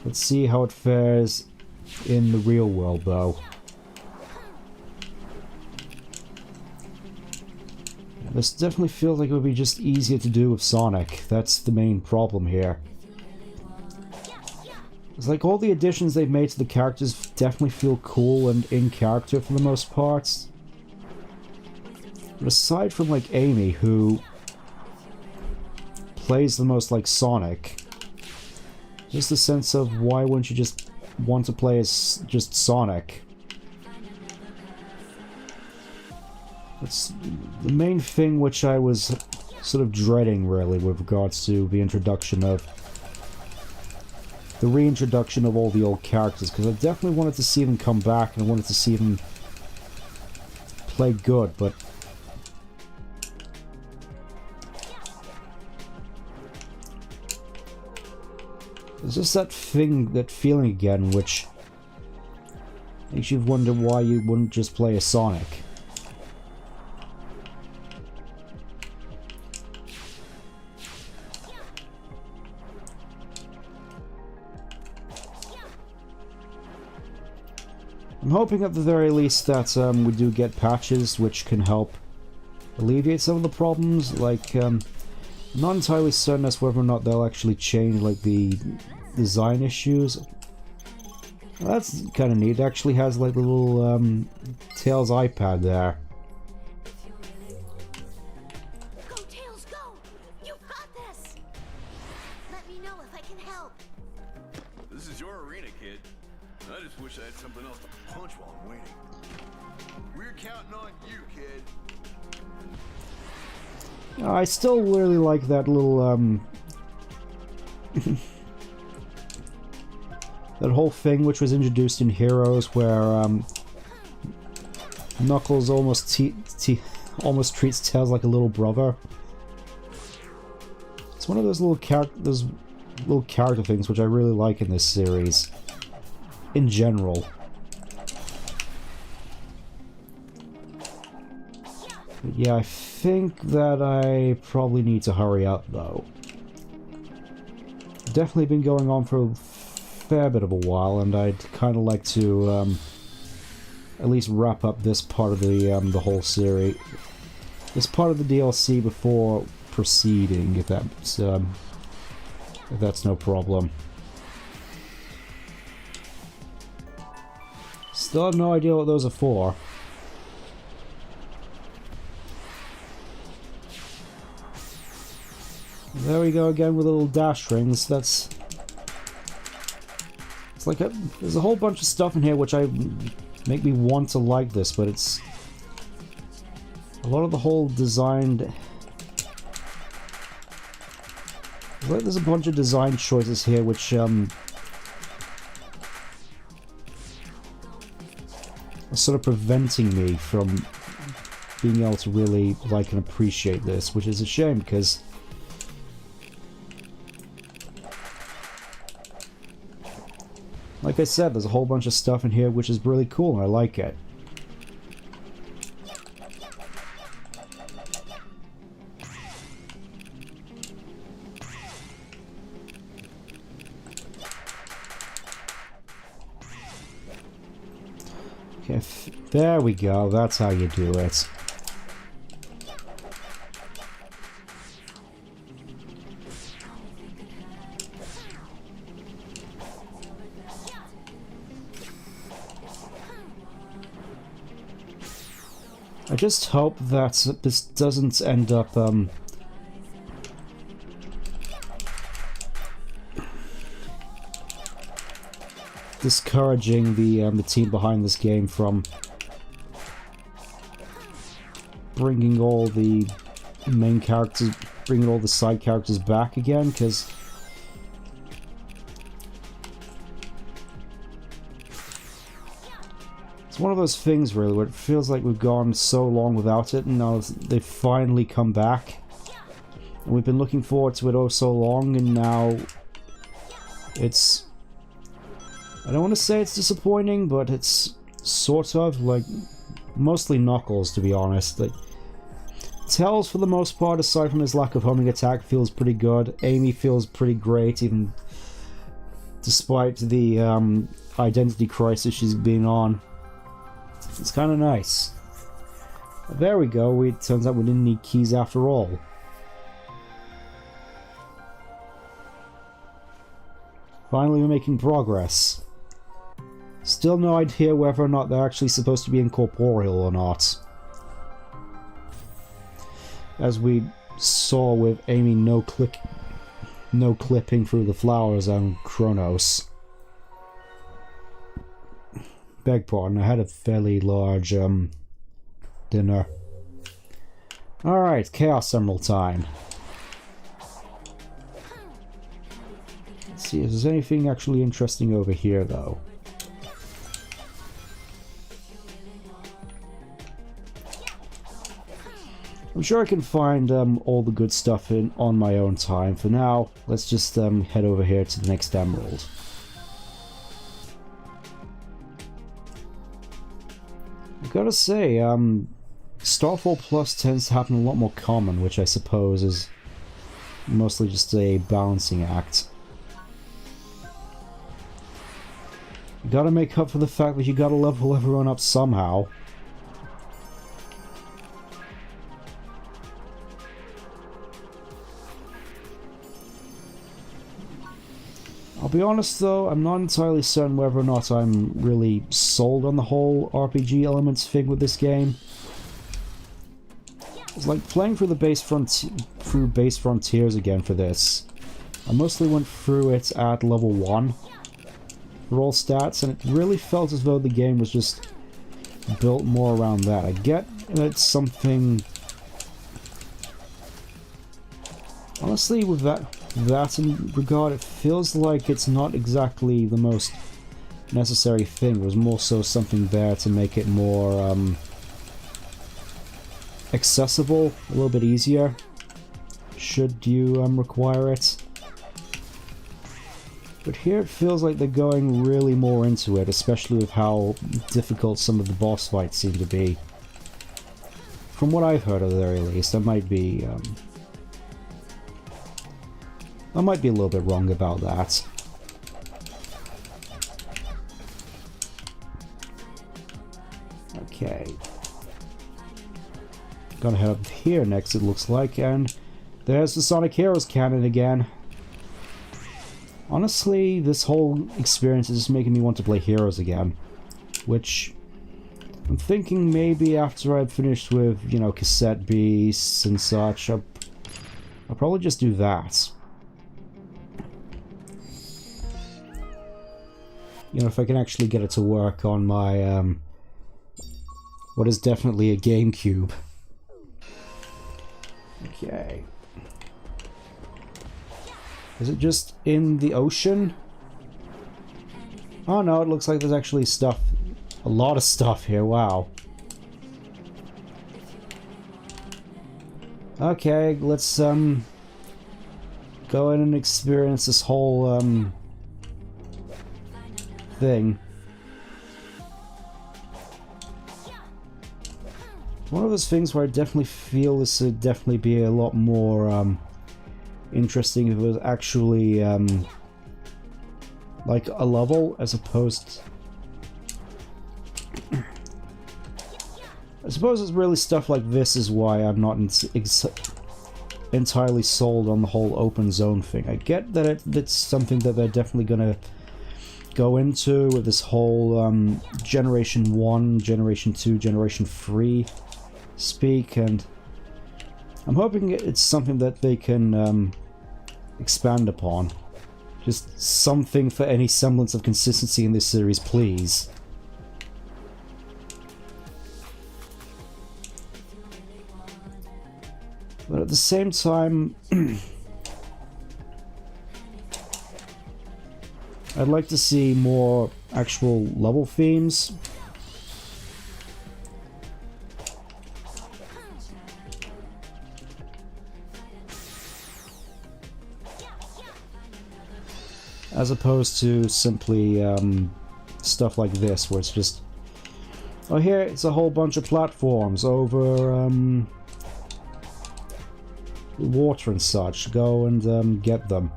Let's see how it fares in the real world, though. This definitely feels like it would be just easier to do with Sonic. That's the main problem here. It's like all the additions they've made to the characters definitely feel cool and in character for the most part. But aside from like Amy, who plays the most like Sonic, just the sense of why wouldn't you just want to play as just Sonic? That's the main thing which I was sort of dreading really with regards to the introduction of the reintroduction of all the old characters, because I definitely wanted to see them come back and I wanted to see them play good, but it's just that thing, that feeling again, which makes you wonder why you wouldn't just play as Sonic. I'm hoping at the very least that we do get patches which can help alleviate some of the problems. Like, I'm not entirely certain as whether or not they'll actually change like the design issues. Well, that's kind of neat. It actually has like the little Tails iPad there. Go, Tails, go! You've got this! Let me know if I can help. This is your arena, kid. I just wish I had something else to punch while I'm waiting. We're counting on you, kid. I still really like that little that whole thing which was introduced in Heroes, where Knuckles almost treats Tails like a little brother. It's one of those little character things which I really like in this series, in general. But yeah, I think that I probably need to hurry up, though. Definitely been going on for a fair bit of a while, and I'd kind of like to at least wrap up this part of the whole series, this part of the DLC before proceeding, if that's no problem. Still have no idea what those are for. There we go again with little dash rings. It's like there's a whole bunch of stuff in here which make me want to like this, but it's a lot of the whole designed. It's like there's a bunch of design choices here which are sort of preventing me from being able to really like and appreciate this, which is a shame because like I said, there's a whole bunch of stuff in here which is really cool and I like it. Okay, there we go, that's how you do it. I just hope that this doesn't end up discouraging the team behind this game from bringing all the main characters, bringing all the side characters back again, because it's one of those things really where it feels like we've gone so long without it, and now they've finally come back. And we've been looking forward to it oh so long, and now it's... I don't want to say it's disappointing, but it's sort of like... Mostly Knuckles, to be honest. Like, Tails, for the most part, aside from his lack of homing attack, feels pretty good. Amy feels pretty great, even despite the identity crisis she's been on. It's kind of nice. There we go. It turns out we didn't need keys after all. Finally, we're making progress. Still no idea whether or not they're actually supposed to be incorporeal or not. As we saw with Amy no clipping through the flowers and Kronos. Beg pardon, I had a fairly large dinner. Alright, Chaos Emerald time. Let's see if there's anything actually interesting over here though. I'm sure I can find all the good stuff on my own time. For now, let's just head over here to the next emerald. I've got to say, Starfall Plus tends to happen a lot more common, which I suppose is mostly just a balancing act. You gotta make up for the fact that you gotta level everyone up somehow. I'll be honest though, I'm not entirely certain whether or not I'm really sold on the whole RPG elements thing with this game. It's like playing through base frontiers again for this. I mostly went through it at level 1 for all stats, and it really felt as though the game was just built more around that. I get that it's something... Honestly, with that in regard, it feels like it's not exactly the most necessary thing. There's more so something there to make it more accessible, a little bit easier, should you require it. But here it feels like they're going really more into it, especially with how difficult some of the boss fights seem to be. From what I've heard at the very least, I might be a little bit wrong about that. Okay. Gonna head up here next, it looks like, and there's the Sonic Heroes cannon again. Honestly, this whole experience is just making me want to play Heroes again, which I'm thinking maybe after I've finished with, you know, Cassette Beasts and such, I'll probably just do that. You know, if I can actually get it to work on my, what is definitely a GameCube. Okay. Is it just in the ocean? Oh no, it looks like there's actually stuff, a lot of stuff here, wow. Okay, let's, go in and experience this whole, thing. One of those things where I definitely feel this would definitely be a lot more interesting if it was actually like a level as opposed I suppose it's really stuff like this is why I'm not entirely sold on the whole open zone thing. I get that it's something that they're definitely gonna go into with this whole Generation 1, Generation 2, Generation 3 speak, and I'm hoping it's something that they can expand upon. Just something for any semblance of consistency in this series, please. But at the same time, I'd like to see more actual level themes. As opposed to simply stuff like this, where it's just, oh, here it's a whole bunch of platforms over water and such. Go and get them.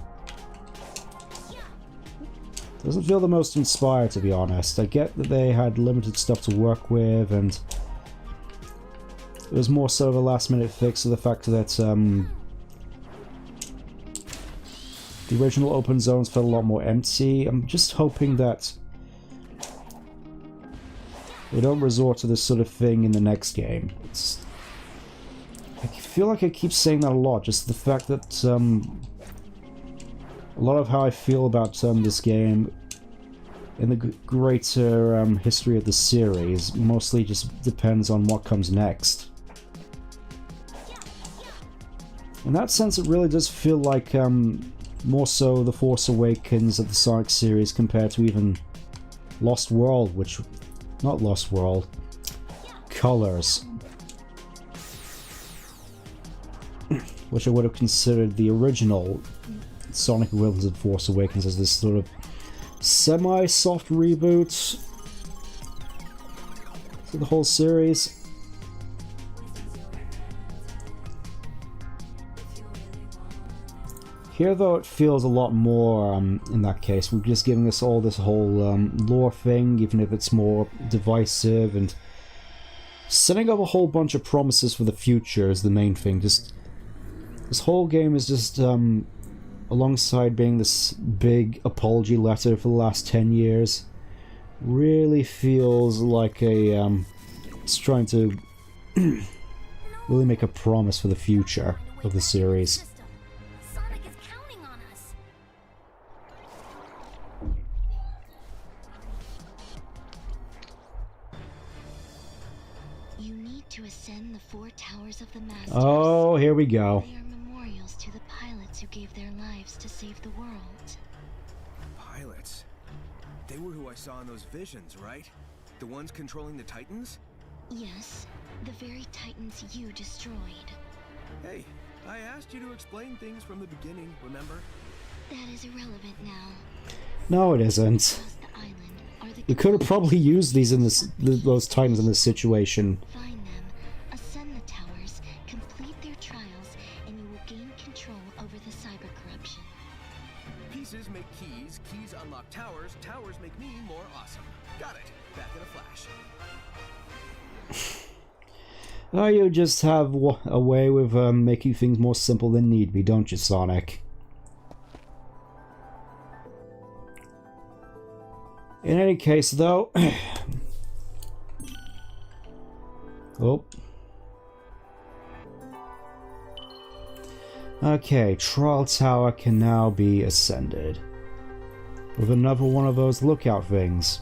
Doesn't feel the most inspired, to be honest. I get that they had limited stuff to work with, and it was more so of a last-minute fix of the fact that the original open zones felt a lot more empty. I'm just hoping that they don't resort to this sort of thing in the next game. I feel like I keep saying that a lot, just the fact that a lot of how I feel about this game in the greater history of the series mostly just depends on what comes next. In that sense, it really does feel like more so The Force Awakens of the Sonic series compared to even Lost World, which... not Lost World. Colors. Which I would have considered the original Sonic equivalent of Force Awakens as this sort of semi-soft reboot to the whole series. Here, though, it feels a lot more, in that case. We're just giving us all this whole lore thing, even if it's more divisive, and setting up a whole bunch of promises for the future is the main thing. Just this whole game is just, alongside being this big apology letter for the last 10 years, really feels like it's trying to really make a promise for the future of the series. Sonic is counting on us. You need to ascend the 4 towers of the Masters. Oh, here we go. They are memorials to the pilots who gave their lives to save the world. Pilots? They were who I saw in those visions, right? The ones controlling the Titans? Yes, the very titans you destroyed. Hey, I asked you to explain things from the beginning, remember? That is irrelevant now. No, it isn't. Across the island are the We could have probably used these in those Titans in this situation. Find them, ascend the towers, complete their trials, and you will gain control over the cyber corruption. Pieces make keys, keys unlock towers, towers make me more awesome. Got it. Back in a flash. Oh, you just have a way with making things more simple than need be, don't you, Sonic? In any case, though... oh. Okay, Trial Tower can now be ascended. With another one of those lookout things.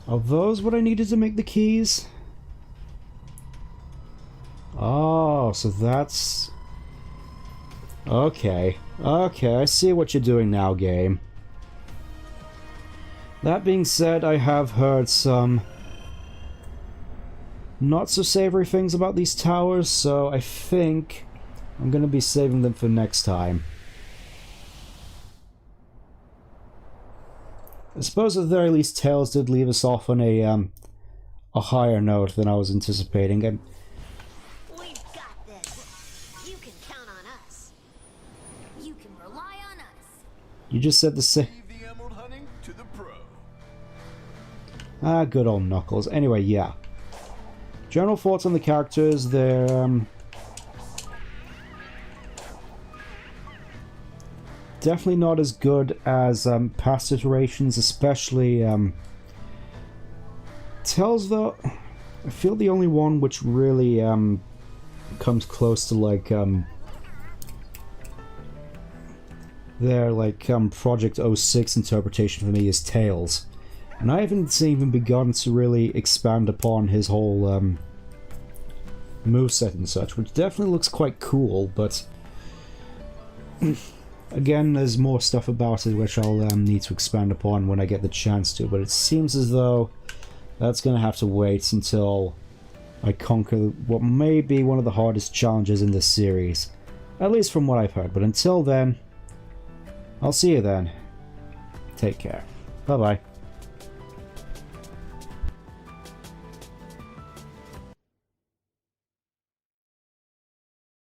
Are those what I needed to make the keys? Oh, so that's... Okay. Okay, I see what you're doing now, game. That being said, I have heard some not so savory things about these towers, so I think I'm gonna be saving them for next time. I suppose at the very least Tails did leave us off on a higher note than I was anticipating. We've got this. You can count on us. You can rely on us. You just said the same. Leave the emerald hunting to the pro. Ah, good old Knuckles. Anyway, yeah. General thoughts on the characters, they're definitely not as good as past iterations, especially Tails, though. I feel the only one which really comes close to like their like Project 06 interpretation for me is Tails. And I haven't even begun to really expand upon his whole moveset and such, which definitely looks quite cool, but again, there's more stuff about it which I'll need to expand upon when I get the chance to, but it seems as though that's going to have to wait until I conquer what may be one of the hardest challenges in this series. At least from what I've heard, but until then, I'll see you then. Take care. Bye-bye.